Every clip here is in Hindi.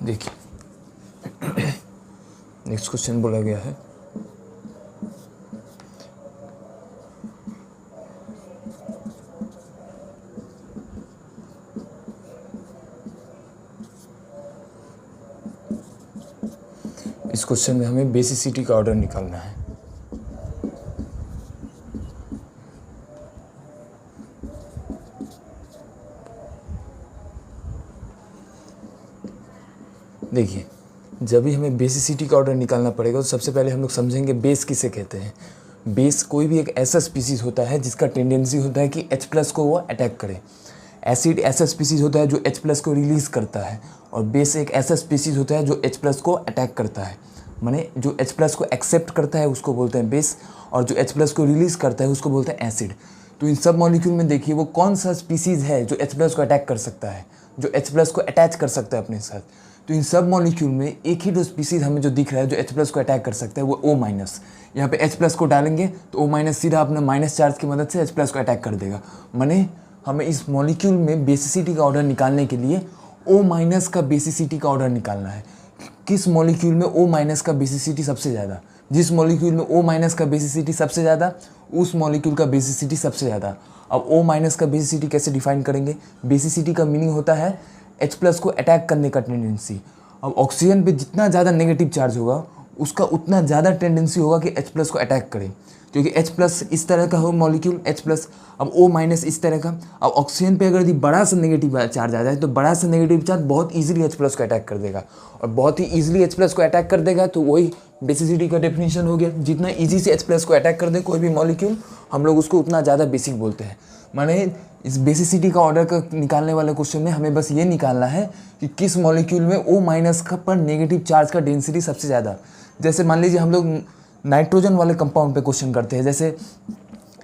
देखिए नेक्स्ट क्वेश्चन बोला गया है इस क्वेश्चन में हमें बेसिसिटी का ऑर्डर निकालना है। देखिए जब भी हमें बेसिसिटी का ऑर्डर निकालना पड़ेगा तो सबसे पहले हम लोग समझेंगे बेस किसे कहते हैं। बेस कोई भी एक ऐसा स्पीसीज़ होता है जिसका टेंडेंसी होता है कि H+ को वो अटैक करे। एसिड ऐसा स्पीसीज़ होता है जो H+ को रिलीज़ करता है, और बेस एक ऐसा स्पीसीज़ होता है जो H+ को अटैक करता है। माने जो H+ को एक्सेप्ट करता है उसको बोलते हैं बेस, और जो H+ को रिलीज़ करता है उसको बोलते हैं एसिड। तो इन सब मॉलिक्यूल में देखिए वो कौन सा स्पीसीज़ है जो H+ को अटैक कर सकता है, जो H+ को अटैच कर सकता है अपने साथ। तो इन सब मॉलिक्यूल में एक ही जो स्पीसीज़ हमें जो दिख रहा है जो H+ को अटैक कर सकता है वो O-। यहाँ पे H+ को डालेंगे तो O- सीधा अपना माइनस चार्ज की मदद से H+ को अटैक कर देगा। माने हमें इस मॉलिक्यूल में बेसिसिटी का ऑर्डर निकालने के लिए O- का बेसिसिटी का ऑर्डर निकालना है। किस मॉलिक्यूल में O- का बेसिसिटी सबसे ज़्यादा, जिस मॉलिक्यूल में O- का बेसिसिटी सबसे ज़्यादा उस मॉलिक्यूल का बेसिसिटी सबसे ज़्यादा। अब O- का बेसिसिटी कैसे डिफाइन करेंगे? बेसिसिटी का मीनिंग होता है H+ को अटैक करने का टेंडेंसी। अब ऑक्सीजन पे जितना ज़्यादा नेगेटिव चार्ज होगा उसका उतना ज़्यादा टेंडेंसी होगा कि H+ को अटैक करे, क्योंकि H+ इस तरह का हो मॉलिक्यूल H+, अब O- इस तरह का। अब ऑक्सीजन पे अगर यदि बड़ा सा नेगेटिव चार्ज आ जाए तो बड़ा सा नेगेटिव चार्ज बहुत इजीली H+ को अटैक कर देगा, और बहुत ही इजीली H+ को अटैक कर देगा तो वही बेसिसिटी का डेफिनेशन हो गया। जितना इजी से H+ को अटैक कर दे कोई भी मॉलिक्यूल हम लोग उसको उतना ज़्यादा बेसिक बोलते हैं। माने इस बेसिसिटी का ऑर्डर का निकालने वाले क्वेश्चन में हमें बस ये निकालना है कि किस मॉलिक्यूल में O- का पर नेगेटिव चार्ज का डेंसिटी सबसे ज़्यादा। जैसे मान लीजिए हम लोग नाइट्रोजन वाले कंपाउंड पे क्वेश्चन करते हैं, जैसे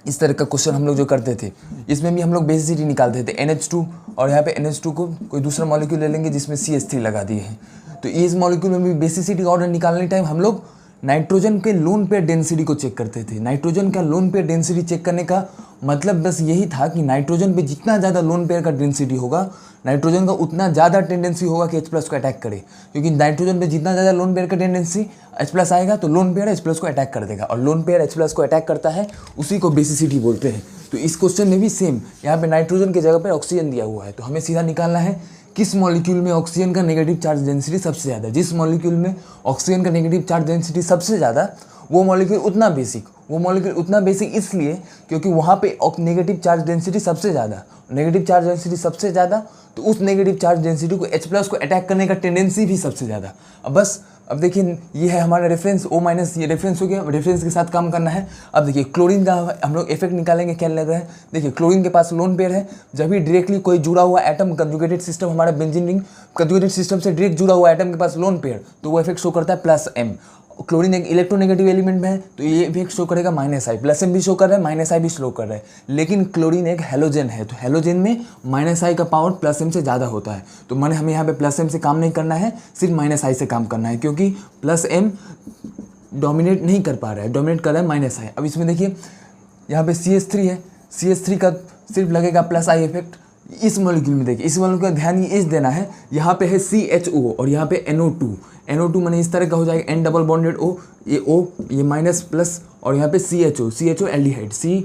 इस तरह का क्वेश्चन हम लोग जो करते थे इसमें भी हम लोग बेसिसिटी निकालते थे NH2, और यहाँ पे NH2 को कोई दूसरा मॉलिक्यूल ले लेंगे जिसमें CH3 लगा दिए हैं। तो इस मॉलिक्यूल में भी बेसिसिटी का ऑर्डर निकालने टाइम हम लोग नाइट्रोजन के लोन पेयर डेंसिटी को चेक करते थे। नाइट्रोजन का लोन पेयर डेंसिटी चेक करने का मतलब बस यही था कि नाइट्रोजन पे जितना ज़्यादा लोन पेयर का डेंसिटी होगा नाइट्रोजन का उतना ज़्यादा टेंडेंसी होगा कि H+ को अटैक करे, क्योंकि नाइट्रोजन पे जितना ज़्यादा लोन पेयर का टेंडेंसी H+ आएगा तो लोन पेयर H+ को अटैक कर देगा, और लोन पेयर H+ को अटैक करता है उसी को बेसिसिटी बोलते हैं। तो इस क्वेश्चन में भी सेम, यहाँ पे नाइट्रोजन की जगह पर ऑक्सीजन दिया हुआ है तो हमें सीधा निकालना है किस मॉलिक्यूल में ऑक्सीजन का नेगेटिव चार्ज डेंसिटी सबसे ज़्यादा। जिस मॉलिक्यूल में ऑक्सीजन का नेगेटिव चार्ज डेंसिटी सबसे ज़्यादा वो मॉलिक्यूल उतना बेसिक इसलिए क्योंकि वहाँ पे नेगेटिव चार्ज डेंसिटी सबसे ज़्यादा, तो उस नेगेटिव चार्ज डेंसिटी को H+ को अटैक करने का टेंडेंसी भी सबसे ज़्यादा। अब देखिए ये है हमारा रेफरेंस O-, ये रेफरेंस हो गया, रेफरेंस के साथ काम करना है। अब देखिए क्लोरीन का हम लोग इफेक्ट निकालेंगे, क्या लग रहा है। देखिए क्लोरीन के पास लोन पेयर है, जब भी डायरेक्टली कोई जुड़ा हुआ एटम कंजुगेटेड सिस्टम, हमारा बेंजीन रिंग कंजुगेटेड सिस्टम से डायरेक्ट जुड़ा हुआ एटम के पास लोन पेयर, तो वो इफेक्ट शो करता है +M। क्लोरीन एक इलेक्ट्रोनेगेटिव एलिमेंट में है तो ये इफेक्ट शो करेगा -I, +M भी शो कर रहा है -I भी शो कर रहा है। लेकिन क्लोरीन एक हेलोजन है तो हेलोजन में -I का पावर +M से ज़्यादा होता है, तो माने हमें यहाँ पे +M से काम नहीं करना है, सिर्फ -I से काम करना है, क्योंकि +M डोमिनेट नहीं कर पा रहा है, डोमिनेट कर रहा है -I। अब इसमें देखिए यहाँ पे CH3 है, CH3 का सिर्फ लगेगा +I इफेक्ट। इस मॉलिक्यूल में देखिए, इस मॉलिक्यूल का ध्यान इस देना है, यहाँ पे है CHO और यहाँ पे NO2 माने इस तरह का हो जाएगा N डबल बॉन्डेड O, ये O ये माइनस और यहाँ पे CHO aldehyde, C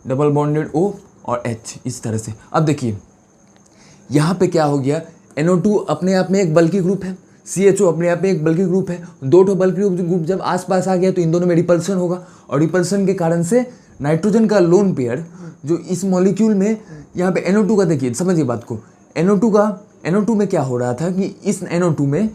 double bonded O और H इस तरह से। अब देखिए यहाँ पे क्या हो गया, NO2 अपने आप में एक बल्कि ग्रुप है, CHO अपने आप में एक बल्कि ग्रुप है, दो ठो बल्कि ग्रुप जब आसपास आ गया तो इन दोनों में रिपल्सन होगा, और रिपल्सन के कारण से नाइट्रोजन का लोन पेयर जो इस मॉलिक्यूल में यहाँ पे NO2 का, देखिए समझिए बात को, NO2 में क्या हो रहा था कि इस NO2 में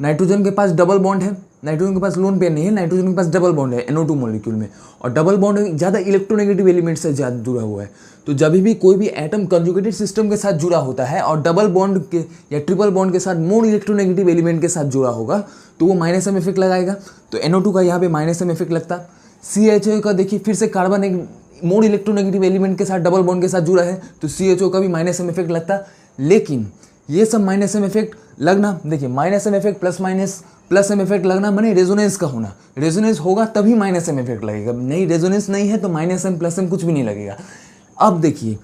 नाइट्रोजन के पास डबल बॉन्ड है, नाइट्रोजन के पास लोन पेयर नहीं है, नाइट्रोजन के पास डबल बॉन्ड है NO2 मॉलिक्यूल में, और डबल बॉन्ड ज़्यादा इलेक्ट्रोनेगेटिव एलिमेंट से ज़्यादा जुड़ा हुआ है। तो जब भी कोई भी एटम कंजुगेटेड सिस्टम के साथ जुड़ा होता है और डबल बॉन्ड के या ट्रिपल बॉन्ड के साथ मोर इलेक्ट्रोनेगेटिव एलिमेंट के साथ जुड़ा होगा तो वो -M इफेक्ट लगाएगा, तो NO2 का यहाँ पे -M इफेक्ट लगता। CHO का देखिए फिर से कार्बन एक मोर इलेक्ट्रोनेगेटिव एलिमेंट के साथ डबल बॉन्ड के साथ जुड़ा है तो CHO का भी -M इफेक्ट लगता। लेकिन ये सब -M इफेक्ट लगना, देखिए -M effect plus M effect लगना माने रेजोनेंस का होना, रेजोनेंस होगा तभी -M इफेक्ट लगेगा, नहीं रेजोनेंस नहीं है तो -M +M कुछ भी नहीं लगेगा। अब देखिए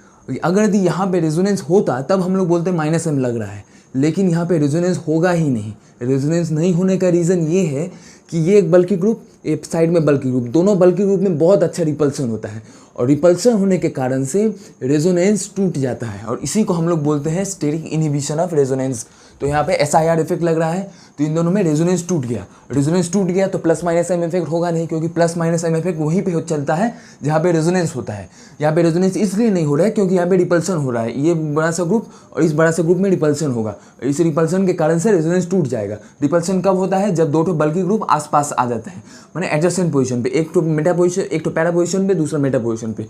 अगर यदि यहाँ पे रेजोनेंस होता तब हम लोग बोलते हैं -M लग रहा है, लेकिन यहाँ पे रेजोनेंस होगा ही नहीं। रेजोनेंस नहीं होने का रीज़न ये है कि ये एक बल्कि ग्रुप, एक साइड में बल्कि ग्रुप, दोनों बल्कि ग्रुप में बहुत अच्छा रिपल्सन होता है और रिपल्सन होने के कारण से रेजोनेंस टूट जाता है और इसी को हम लोग बोलते हैं स्टेरिक इनहिबिशन ऑफ रेजोनेंस। तो यहाँ पे SIR इफेक्ट लग रहा है, तो इन दोनों में रेजोनेंस टूट गया। रेजोनेंस टूट गया तो प्लस माइनस एम इफेक्ट होगा नहीं, क्योंकि प्लस माइनस एम इफेक्ट वहीं पे चलता है जहाँ पे रेजोनेंस होता है। यहाँ पे रेजोनेंस इसलिए नहीं हो रहा है क्योंकि यहाँ पे रिपल्सन हो रहा है, ये बड़ा सा ग्रुप और इस बड़ा सा ग्रुप में रिपल्सन होगा। इस रिपल्सन के कारण से रेजोनेंस टूट जाएगा। रिपल्सन कब होता है? जब दो ठो बल्कि ग्रुप आसपास आ जाते हैं, माने एडजस्टेंट पोजीशन पे, एक तो मेटा पोजीशन, एक तो पैरा पोजीशन पे, दूसरा मेटा पोजीशन पे।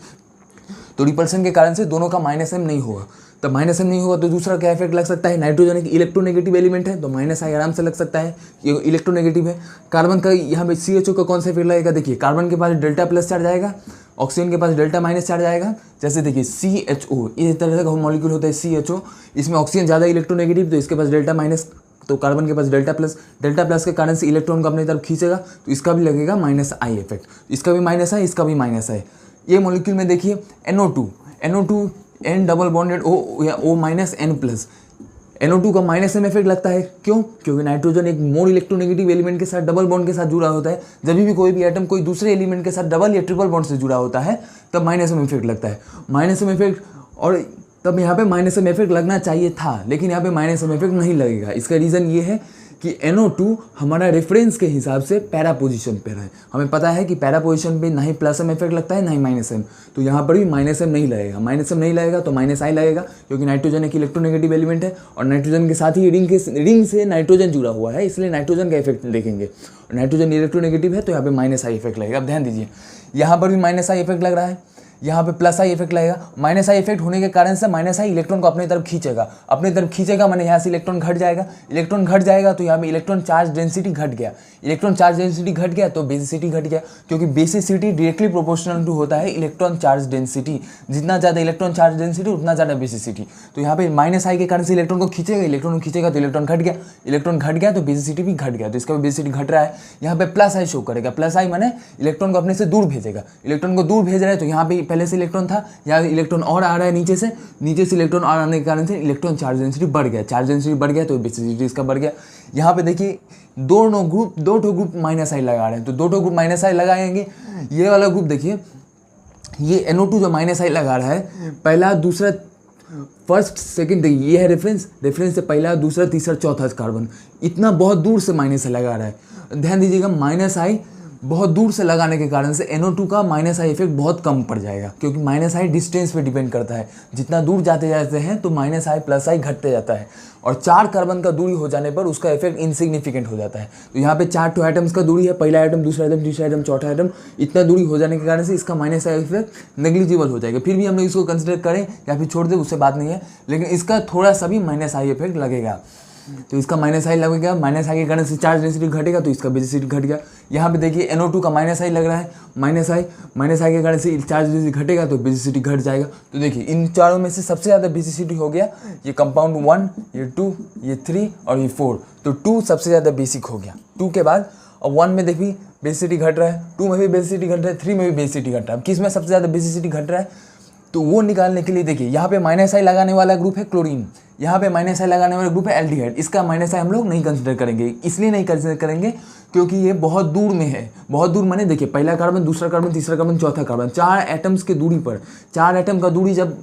तो रिपल्सन के कारण से दोनों का माइनस एम नहीं होगा। तब माइनस एम नहीं होगा तो दूसरा क्या इफेक्ट लग सकता है? नाइट्रोजन एक इलेक्ट्रोनेगेटिव एलिमेंट है तो माइनस आई आराम से लग सकता है, ये इलेक्ट्रोनेगेटिव है। कार्बन का यहाँ पे CHO का कौन सा इफेक्ट लगेगा? देखिए कार्बन के पास डेल्टा प्लस चार्ज आएगा, ऑक्सीजन के पास डेल्टा माइनस चार्ज आएगा। जैसे देखिए CHO, इस तरह का मॉलिक्यूल होता है CHO, इसमें ऑक्सीजन ज़्यादा इलेक्ट्रोनेगेटिव तो इसके पास डेल्टा माइनस, तो कार्बन के पास डेल्टा प्लस के कारण से इलेक्ट्रॉन को अपनी तरफ खींचेगा तो इसका भी लगेगा माइनस आई इफेक्ट। इसका भी माइनस है, इसका भी माइनस है। ये मॉलिक्यूल में देखिए NO2 N double bonded O या O minus N plus, NO2 का माइनस एम इफेक्ट लगता है। क्यों? क्योंकि नाइट्रोजन एक मोर इलेक्ट्रोनेगेटिव एलिमेंट के साथ डबल बॉन्ड के साथ जुड़ा होता है। जब भी कोई भी एटम कोई दूसरे एलिमेंट के साथ डबल या ट्रिपल बॉन्ड से जुड़ा होता है तब माइनस एम इफेक्ट लगता है। माइनस एम इफेक्ट, और तब यहाँ पे माइनस एम इफेक्ट लगना चाहिए था, लेकिन यहाँ पे माइनस एम इफेक्ट नहीं लगेगा। इसका रीज़न ये है कि NO2 हमारा रेफरेंस के हिसाब से पैरा पोजीशन पर है। हमें पता है कि पैरा पोजीशन पे ना ही प्लस एम इफेक्ट लगता है ना ही माइनस एम, तो यहाँ पर भी माइनस एम नहीं लगेगा। माइनस एम नहीं लगेगा तो माइनस आई लगेगा, क्योंकि नाइट्रोजन एक इलेक्ट्रोनेगेटिव एलिमेंट है और नाइट्रोजन के साथ ही रिंग से नाइट्रोजन जुड़ा हुआ है, इसलिए नाइट्रोजन का इफेक्ट देखेंगे। और नाइट्रोजन इलेक्ट्रोनेगेटिव है तो यहाँ पे माइनस आई इफेक्ट लगेगा। अब ध्यान दीजिए, यहाँ पर भी माइनस आई इफेक्ट लग रहा है, यहाँ पे प्लस आई इफेक्ट लगेगा। माइनस आई इफेक्ट होने के कारण से माइनस आई इलेक्ट्रॉन को अपनी तरफ खींचेगा, माने यहाँ से इलेक्ट्रॉन घट जाएगा तो यहाँ पे इलेक्ट्रॉन चार्ज डेंसिटी घट गया तो बेसिसिटी घट गया, क्योंकि बेसिसिटी डायरेक्टली प्रोपोर्शनल टू होता है इलेक्ट्रॉन चार्ज डेंसिटी। जितना ज़्यादा इलेक्ट्रॉन चार्ज डेंसिटी उतना ज़्यादा बेसिसिटी। तो यहाँ पे माइनस आई के कारण से इलेक्ट्रॉन को खींचेगा तो इलेक्ट्रॉन घट गया तो बेसिसिटी भी घट गया, तो इसका भी बेसिसिटी घट रहा है। यहाँ पे प्लस आई शो करेगा, प्लस आई माने इलेक्ट्रॉन को अपने से दूर भेजेगा। इलेक्ट्रॉन को दूर भेज रहा है तो यहाँ पे पहले से इलेक्ट्रॉन था, यहाँ इलेक्ट्रॉन और आ रहा है नीचे से इलेक्ट्रॉन और आने के कारण से इलेक्ट्रॉन चार्ज डेंसिटी बढ़ गया तो बेसिसिटी इसका बढ़ गया। यहाँ पे देखिए दो ठो ग्रुप माइनस आई लगा रहे हैं, तो दो ठो ग्रुप माइनस आई लगाएंगे। ये वाला ग्रुप देखिए, ये NO2 जो माइनस आई लगा रहा है, पहला दूसरा फर्स्ट सेकंड, देखिए ये है रेफरेंस से पहला दूसरा तीसरा चौथा कार्बन, इतना बहुत दूर से माइनस आई लगा रहा है। ध्यान दीजिएगा, माइनस आई बहुत दूर से लगाने के कारण से NO2 का माइनस आई इफेक्ट बहुत कम पड़ जाएगा, क्योंकि माइनस आई डिस्टेंस पे डिपेंड करता है। जितना दूर जाते हैं तो माइनस आई प्लस आई घटते जाता है, और 4 कार्बन का दूरी हो जाने पर उसका इफेक्ट इनसिग्निफिकेंट हो जाता है। तो यहाँ पे 4 टू एटम्स का दूरी है, पहला एटम, दूसरा एटम, तीसरा एटम, चौथा एटम, इतना दूरी हो जाने के कारण से इसका माइनस आई इफेक्ट नेग्लिजिबल हो जाएगा। फिर भी हम लोग इसको कंसिडर करें या फिर छोड़ दें उससे बात नहीं है, लेकिन इसका थोड़ा सा भी माइनस आई इफेक्ट लगेगा। तो इसका माइनस आई लगेगा, माइनस आई के कारण से चार्ज डेंसिटी घटेगा तो इसका बेसिसिटी घट गया। यहाँ पे देखिए NO2 का माइनस आई लग रहा है, माइनस आई के कारण से चार्ज डेंसिटी घटेगा तो बेसिसिटी घट जाएगा। तो देखिए इन चारों में से सबसे ज़्यादा बेसिसिटी हो गया ये कंपाउंड 1, ये 2, ये 3 और ये 4। तो 2 सबसे ज़्यादा बेसिक हो गया। 2 के बाद अब 1 में देखिए बेसिसिटी घट रहा है, 2 में भी बेसिसिटी घट रहा है, 3 में भी बेसिसिटी घट रहा है। अब किस में सबसे ज़्यादा बेसिसिटी घट रहा है तो वो निकालने के लिए देखिए, यहाँ पे माइनस आई लगाने वाला ग्रुप है क्लोरीन, यहाँ पे माइनस आई लगाने वाला ग्रुप है एल्डिहाइड। इसका माइनस आई हम लोग नहीं कंसिडर करेंगे, इसलिए नहीं कंसिडर करेंगे क्योंकि ये बहुत दूर में है। बहुत दूर माने देखिए पहला कार्बन, दूसरा कार्बन, तीसरा कार्बन, चौथा कार्बन, 4 एटम्स की दूरी पर, 4 एटम का दूरी जब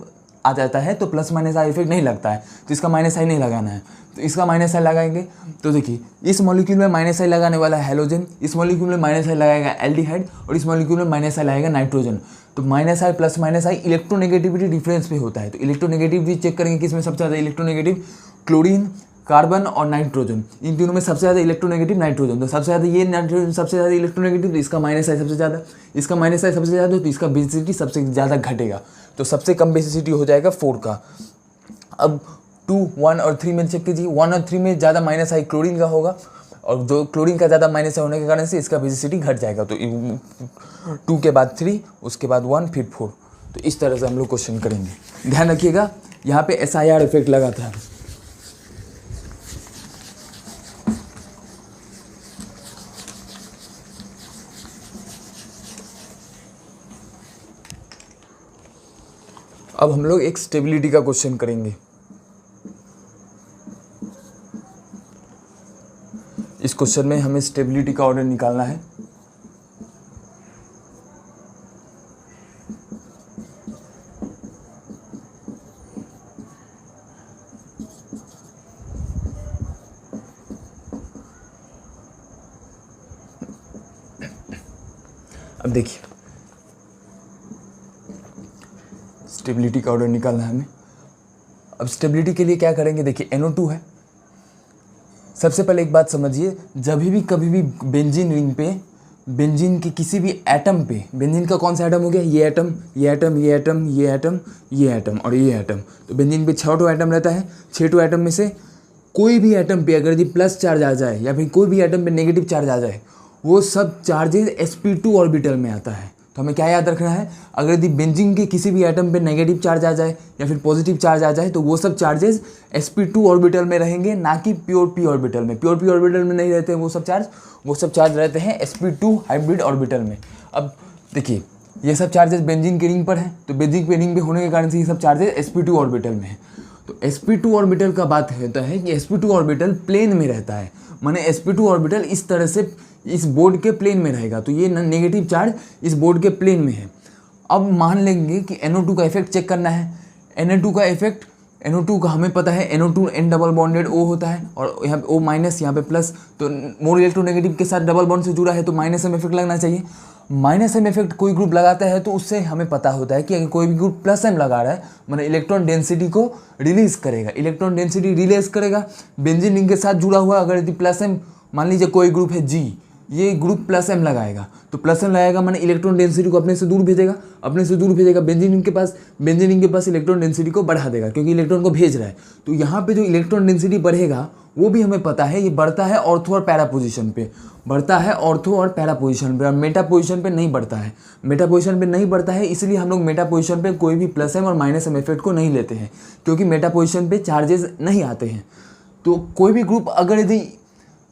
आ जाता है तो प्लस माइनस आई इफेक्ट नहीं लगता है, तो इसका माइनस आई नहीं लगाना है। तो इसका माइनस आई लगाएंगे तो देखिए इस मॉलिक्यूल में माइनस आई लगाने वाला है हैलोजन, इस मॉलिक्यूल में माइनस आई लगाएगा एल्डिहाइड और इस मॉलिक्यूल में माइनस आई लगाएगा नाइट्रोजन। तो माइनस आई प्लस माइनस आई इलेक्ट्रोनेगेटिविटी डिफरेंस पे होता है। तो इलेक्ट्रोनेगेटिविटी चेक करेंगे किसमें सबसे ज़्यादा इलेक्ट्रोनेगेटिव, क्लोरीन, कार्बन और नाइट्रोजन, इन तीनों में सबसे ज़्यादा इलेक्ट्रोनेगेटिव नाइट्रोजन। तो सबसे ज़्यादा ये नाइट्रोजन सबसे ज़्यादा इलेक्ट्रोनेगेटिव, तो इसका माइनस आई सबसे ज़्यादा, इसका माइनस आई सबसे ज़्यादा, तो इसका बेसिसिटी सबसे ज़्यादा घटेगा। तो सबसे कम बेसिसिटी हो जाएगा 4 का। अब 2, 1 और 3 में चेक कीजिए, 1 और 3 में ज़्यादा माइनस आई क्लोरीन का होगा, और जो क्लोरीन का ज़्यादा माइनस होने के कारण से इसका बेसिसिटी घट जाएगा। तो 2 के बाद 3, उसके बाद 1, फिर 4। तो इस तरह से हम लोग क्वेश्चन करेंगे। ध्यान रखिएगा यहाँ पे SIR इफेक्ट लगा था। अब हम लोग एक स्टेबिलिटी का क्वेश्चन करेंगे। इस क्वेश्चन में हमें स्टेबिलिटी का ऑर्डर निकालना है। अब देखिए स्टेबिलिटी का ऑर्डर निकालना है हमें। अब स्टेबिलिटी के लिए क्या करेंगे, देखिए NO2 है। सबसे पहले एक बात समझिए, जब भी कभी भी बेंजीन रिंग पे, बेंजीन के किसी भी एटम पे, बेंजीन का कौन सा एटम हो गया, ये एटम, ये एटम, ये एटम, ये एटम, ये एटम और ये एटम, तो बेंजीन पे 6 एटम रहता है। 6 एटम में से कोई भी एटम पे अगर यदि प्लस चार्ज आ जाए या फिर कोई भी एटम पे नेगेटिव चार्ज आ जाए, वो सब चार्जेस sp2 ऑर्बिटल में आता है। तो हमें क्या याद रखना है, अगर यदि बेंजीन के किसी भी एटम पे नेगेटिव चार्ज आ जाए या फिर पॉजिटिव चार्ज आ जाए, तो वो सब चार्जेस sp2 ऑर्बिटल में रहेंगे, ना कि प्योर p ऑर्बिटल में। प्योर p ऑर्बिटल में नहीं रहते वो सब चार्ज रहते हैं sp2 हाइब्रिड ऑर्बिटल में। अब देखिए ये सब चार्जेस बेंजीन के रिंग पर हैं, तो बेंजीन के रिंग पे होने के कारण से ये सब चार्जेस sp2 ऑर्बिटल में है। तो sp2 ऑर्बिटल का बात होता है कि sp2 ऑर्बिटल प्लेन में रहता है, माने sp2 ऑर्बिटल इस तरह से इस बोर्ड के प्लेन में रहेगा, तो ये नेगेटिव चार्ज इस बोर्ड के प्लेन में है। अब मान लेंगे कि NO2 का इफेक्ट चेक करना है। NO2 का इफेक्ट, NO2 का हमें पता है NO2 N double bonded O होता है और यहाँ पे O माइनस, यहाँ पे प्लस, तो मोर इलेक्ट्रोनेगेटिव के साथ डबल बॉन्ड से जुड़ा है, तो माइनस M इफेक्ट लगना चाहिए। माइनस M इफेक्ट कोई ग्रुप लगाता है तो उससे हमें पता होता है कि अगर कोई भी ग्रुप प्लस M लगा रहा है, मतलब इलेक्ट्रॉन डेंसिटी को रिलीज करेगा, इलेक्ट्रॉन डेंसिटी रिलीज करेगा। बेंजीन रिंग के साथ जुड़ा हुआ अगर यदि प्लस M, मान लीजिए कोई ग्रुप है G, ये ग्रुप प्लस M लगाएगा, तो प्लस M लगाएगा माने इलेक्ट्रॉन डेंसिटी को अपने से दूर भेजेगा, बेंजीन रिंग के पास इलेक्ट्रॉन डेंसिटी को बढ़ा देगा क्योंकि इलेक्ट्रॉन को भेज रहा है। तो यहाँ पे जो इलेक्ट्रॉन डेंसिटी बढ़ेगा वो भी हमें पता है, ये बढ़ता है ऑर्थो और पैरा पोजीशन पे, और मेटा पोजीशन पे नहीं बढ़ता है। इसलिए हम लोग मेटा पोजीशन पे कोई भी प्लस M और माइनस M इफेक्ट को नहीं लेते हैं, क्योंकि मेटा पोजीशन पे चार्जेस नहीं आते हैं। तो कोई भी ग्रुप अगर यदि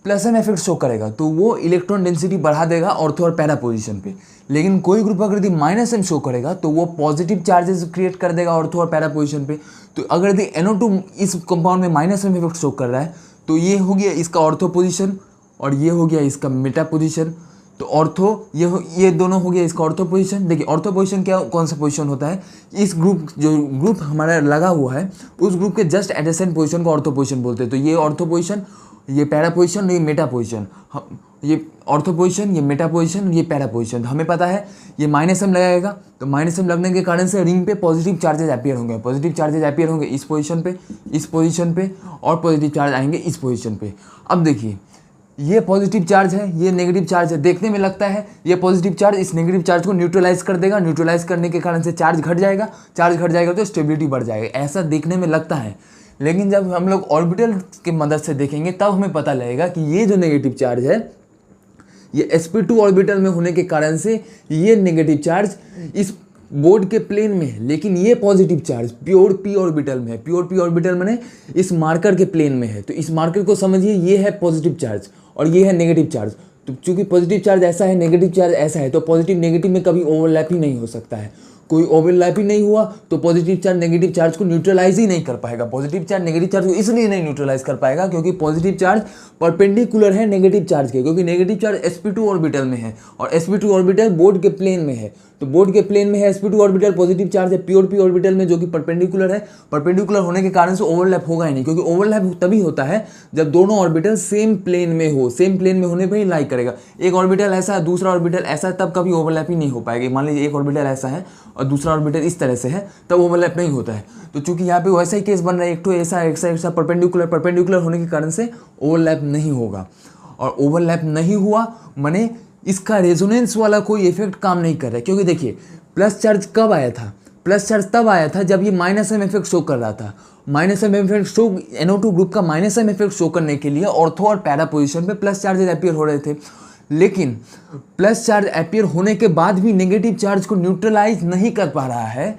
प्लस M इफेक्ट शो करेगा तो वो इलेक्ट्रॉन डेंसिटी बढ़ा देगा ऑर्थो और पैरा पोजीशन पे, लेकिन कोई ग्रुप अगर यदि माइनस M शो करेगा तो वो पॉजिटिव चार्जेस क्रिएट कर देगा ऑर्थो और पैरा पोजीशन पे। तो अगर यदि NO2 इस कंपाउंड में माइनस M इफेक्ट शो कर रहा है, तो ये हो गया इसका ऑर्थो पोजीशन और ये हो गया इसका मेटा पोजीशन। तो ऑर्थो ये दोनों हो गया इसका ऑर्थो पोजीशन। देखिए ऑर्थो पोजीशन कौन सा पोजीशन होता है, इस ग्रुप हमारा लगा हुआ है उस ग्रुप के जस्ट एडजेसेंट पोजीशन को ऑर्थो पोजीशन बोलते हैं। तो ये ऑर्थो पोजीशन, ये पैरा पोजीशन, ये मेटा पोजीशन, ये ऑर्थो पोजीशन, ये मेटा पोजीशन, ये पैरा पोजीशन। तो हमें पता है ये माइनस M लगाएगा, तो माइनस M लगने के कारण से रिंग पे पॉजिटिव चार्जेज अपीयर होंगे, इस पोजीशन पे और पॉजिटिव चार्ज आएंगे इस पोजीशन पे। अब देखिए ये पॉजिटिव चार्ज है, ये नेगेटिव चार्ज है। देखने में लगता है ये पॉजिटिव चार्ज इस नेगेटिव चार्ज को न्यूट्रलाइज कर देगा, न्यूट्रलाइज करने के कारण से चार्ज घट जाएगा तो स्टेबिलिटी बढ़ जाएगा, ऐसा देखने में लगता है। लेकिन जब हम लोग ऑर्बिटल की मदद से देखेंगे तब हमें पता लगेगा कि ये जो नेगेटिव चार्ज है ये sp2 ऑर्बिटल में होने के कारण से ये नेगेटिव चार्ज इस बोर्ड के प्लेन में है, लेकिन ये positive charge pure p orbital में है। प्योर p ऑर्बिटल माने इस मार्कर के प्लेन में है। तो इस मार्कर को समझिए, ये है पॉजिटिव चार्ज और ये है नेगेटिव चार्ज। तो चूंकि पॉजिटिव चार्ज ऐसा है, नेगेटिव चार्ज ऐसा है, तो पॉजिटिव नेगेटिव में कभी ओवरलैप ही नहीं हो सकता है। कोई ओवरलैप ही नहीं हुआ तो पॉजिटिव चार्ज नेगेटिव चार्ज को न्यूट्रलाइज ही नहीं कर पाएगा। पॉजिटिव चार्ज नेगेटिव चार्ज को इसलिए नहीं न्यूट्रलाइज कर पाएगा क्योंकि पॉजिटिव चार्ज परपेंडिकुलर है नेगेटिव चार्ज के, क्योंकि नेगेटिव चार्ज sp2 ऑर्बिटल में है और sp2 ऑर्बिटल बोर्ड के प्लेन में है। तो बोर्ड के प्लेन में है sp2 ऑर्बिटल, पॉजिटिव चार्ज है प्योर p ऑर्बिटल में जो कि परपेंडिकुलर है। परपेंडिकुलर होने के कारण से ओवरलैप होगा ही नहीं, क्योंकि ओवरलैप तभी होता है जब दोनों ऑर्बिटल सेम प्लेन में हो। सेम प्लेन में होने पर ही लाइक करेगा। एक ऑर्बिटल ऐसा है, दूसरा ऑर्बिटल ऐसा है, तब कभी ओवरलैप ही नहीं हो पाएगी। मान लीजिए एक ऑर्बिटल ऐसा है और दूसरा ऑर्बिटल इस तरह से है, तब ओवरलैप नहीं होता है। तो चूंकि यहाँ पे वैसा ही केस बन रहा है, एक तो ऐसा परपेंडिकुलर होने के कारण से ओवरलैप नहीं होगा। और ओवरलैप नहीं हुआ माने इसका रेजोनेंस वाला कोई इफेक्ट काम नहीं कर रहा है। क्योंकि देखिए प्लस चार्ज कब आया था, प्लस चार्ज तब आया था जब ये माइनस M इफेक्ट शो कर रहा था। Minus M effect show, NO2 group का माइनस M इफेक्ट शो करने के लिए ऑर्थो और पैरा पोजिशन पे प्लस चार्जेज अपीयर हो रहे थे। लेकिन प्लस चार्ज अपीयर होने के बाद भी नेगेटिव चार्ज को न्यूट्रलाइज नहीं कर पा रहा है,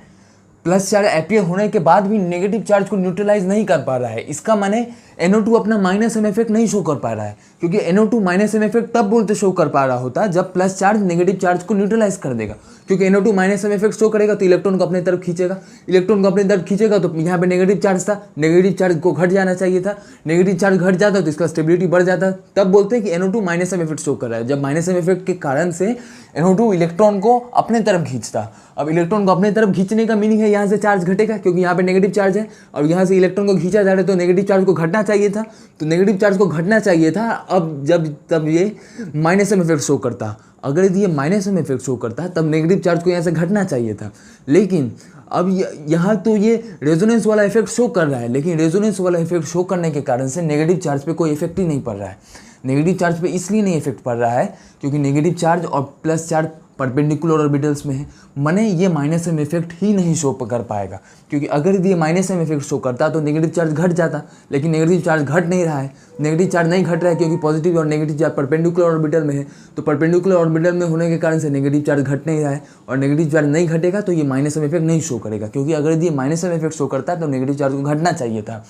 प्लस चार्ज अपीयर होने के बाद भी नेगेटिव चार्ज को न्यूट्रलाइज नहीं कर पा रहा है। इसका माने NO2 अपना माइनस एम इफेक्ट नहीं शो कर पा रहा है, क्योंकि NO2 माइनस एम इफेक्ट तब बोलते शो कर पा रहा होता जब प्लस चार्ज नेगेटिव चार्ज को न्यूट्रलाइज कर देगा, क्योंकि NO2 minus M effect show करेगा तो इलेक्ट्रॉन को अपनी तरफ खींचेगा, इलेक्ट्रॉन को अपनी तरफ खींचेगा तो यहाँ पे नेगेटिव चार्ज था, नेगेटिव चार्ज को घट जाना चाहिए था, नेगेटिव चार्ज घट जाता तो इसका स्टेबिलिटी बढ़ जाता, तब बोलते हैं कि NO2 minus M effect show कर रहा है। जब माइनस एम इफेक्ट के कारण से NO2 इलेक्ट्रॉन को अपने तरफ खींचता, अब इलेक्ट्रॉन को अपने तरफ खींचने का मीनिंग है यहाँ से चार्ज घटेगा, क्योंकि यहाँ पे नेगेटिव चार्ज है और यहाँ से इलेक्ट्रॉन को खींचा जा रहा है तो नेगेटिव चार्ज को घटना चाहिए था, तो नेगेटिव चार्ज को घटना चाहिए था। अब तब ये माइनस एम इफेक्ट शो करता, अगर यदि ये माइनस एम इफेक्ट शो करता तब नेगेटिव चार्ज को यहाँ से घटना चाहिए था। लेकिन अब यहाँ तो ये रेजोनेंस वाला इफेक्ट शो कर रहा है, लेकिन रेजोनेंस वाला इफेक्ट शो करने के कारण से नेगेटिव चार्ज पे कोई इफेक्ट ही नहीं पड़ रहा है। नेगेटिव चार्ज पे इसलिए नहीं इफेक्ट पड़ रहा है क्योंकि नेगेटिव चार्ज और प्लस चार्ज परपेंडिकुलर ऑर्बिटल्स में है, माने ये माइनस एम इफेक्ट ही नहीं शो कर पाएगा, क्योंकि अगर ये माइनस एम इफेक्ट शो करता तो नेगेटिव चार्ज घट जाता, लेकिन नेगेटिव चार्ज घट नहीं रहा है। नेगेटिव चार्ज नहीं घट रहा है क्योंकि पॉजिटिव और नेगेटिव चार्ज परपेंडिकुलर ऑर्बिटल में है, तो परपेंडिकुलर ऑर्बिटल में होने के कारण से नेगेटिव चार्ज घट नहीं रहा है, और नेगेटिव चार्ज नहीं घटेगा तो ये माइनस एम इफेक्ट नहीं शो करेगा, क्योंकि अगर ये माइनस एम इफेक्ट शो करता तो नेगेटिव चार्ज को घटना चाहिए था।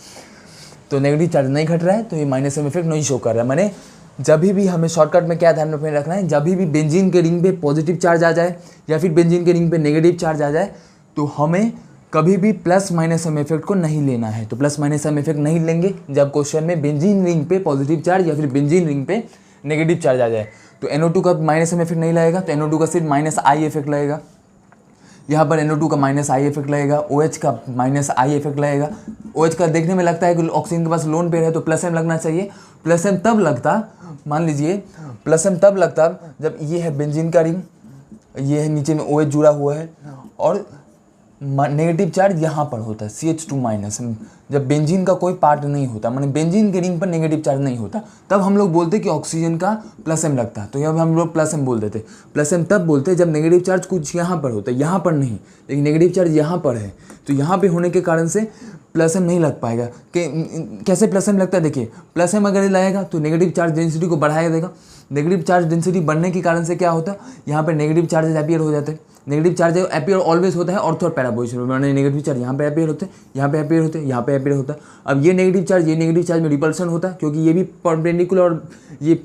तो नेगेटिव चार्ज नहीं घट रहा है तो ये माइनस एम इफेक्ट नहीं शो कर रहा है। माने जब भी हमें शॉर्टकट में क्या ध्यान में रखना है, जब भी बेंजीन के रिंग पे पॉजिटिव चार्ज आ जाए या फिर बेंजीन के रिंग पे नेगेटिव चार्ज आ जाए तो हमें कभी भी प्लस माइनस एम इफेक्ट को नहीं लेना है। तो प्लस माइनस एम इफेक्ट नहीं लेंगे जब क्वेश्चन में बेंजीन रिंग पे पॉजिटिव चार्ज या फिर बेंजीन रिंग पे नेगेटिव चार्ज आ जाए। तो NO2 का माइनस एम इफेक्ट नहीं लगेगा, तो NO2 का सिर्फ माइनस आई इफेक्ट लगेगा। यहाँ पर NO2 का माइनस आई इफेक्ट लगेगा, OH का माइनस आई इफेक्ट लगेगा। OH का देखने में लगता है कि ऑक्सीजन के पास लोन पेयर है तो प्लस एम लगना चाहिए। प्लस एम तब लगता, मान लीजिए प्लस एम तब लगता जब ये है बेंजीन का रिंग, ये है नीचे में OH जुड़ा हुआ है और नेगेटिव चार्ज यहाँ पर होता है CH2 माइनस, जब बेंजीन का कोई पार्ट नहीं होता, माने बेंजीन के रिंग पर नेगेटिव चार्ज नहीं होता, तब हम लोग बोलते कि ऑक्सीजन का प्लस एम लगता है। तो यहाँ हम लोग प्लस एम बोल देते। प्लस एम तब बोलते जब नेगेटिव चार्ज कुछ यहाँ पर होता है, यहाँ पर नहीं, लेकिन नेगेटिव चार्ज यहाँ पर है, तो यहाँ पे होने के कारण से प्लस एम नहीं लग पाएगा। कि कैसे प्लस एम लगता है, देखिए प्लस एम अगर लगाएगा तो नेगेटिव चार्ज डेंसिटी को बढ़ाया देगा। नेगेटिव चार्ज डेंसिटी बढ़ने के कारण से क्या होता है, यहाँ पे नेगेटिव चार्जेस अपीयर हो जाते हैं। नेगेटिव चार्ज अपीयर ऑलवेज होता है ऑर्थो और पैराबोलिक में, माने नेगेटिव चार्ज यहाँ पे अपीयर होते हैं, यहाँ पे अपीयर होते हैं, यहाँ पे अपीयर होता है। अब ये नेगेटिव चार्ज में रिपल्सन होता है, क्योंकि ये भी परपेंडिकुलर और ये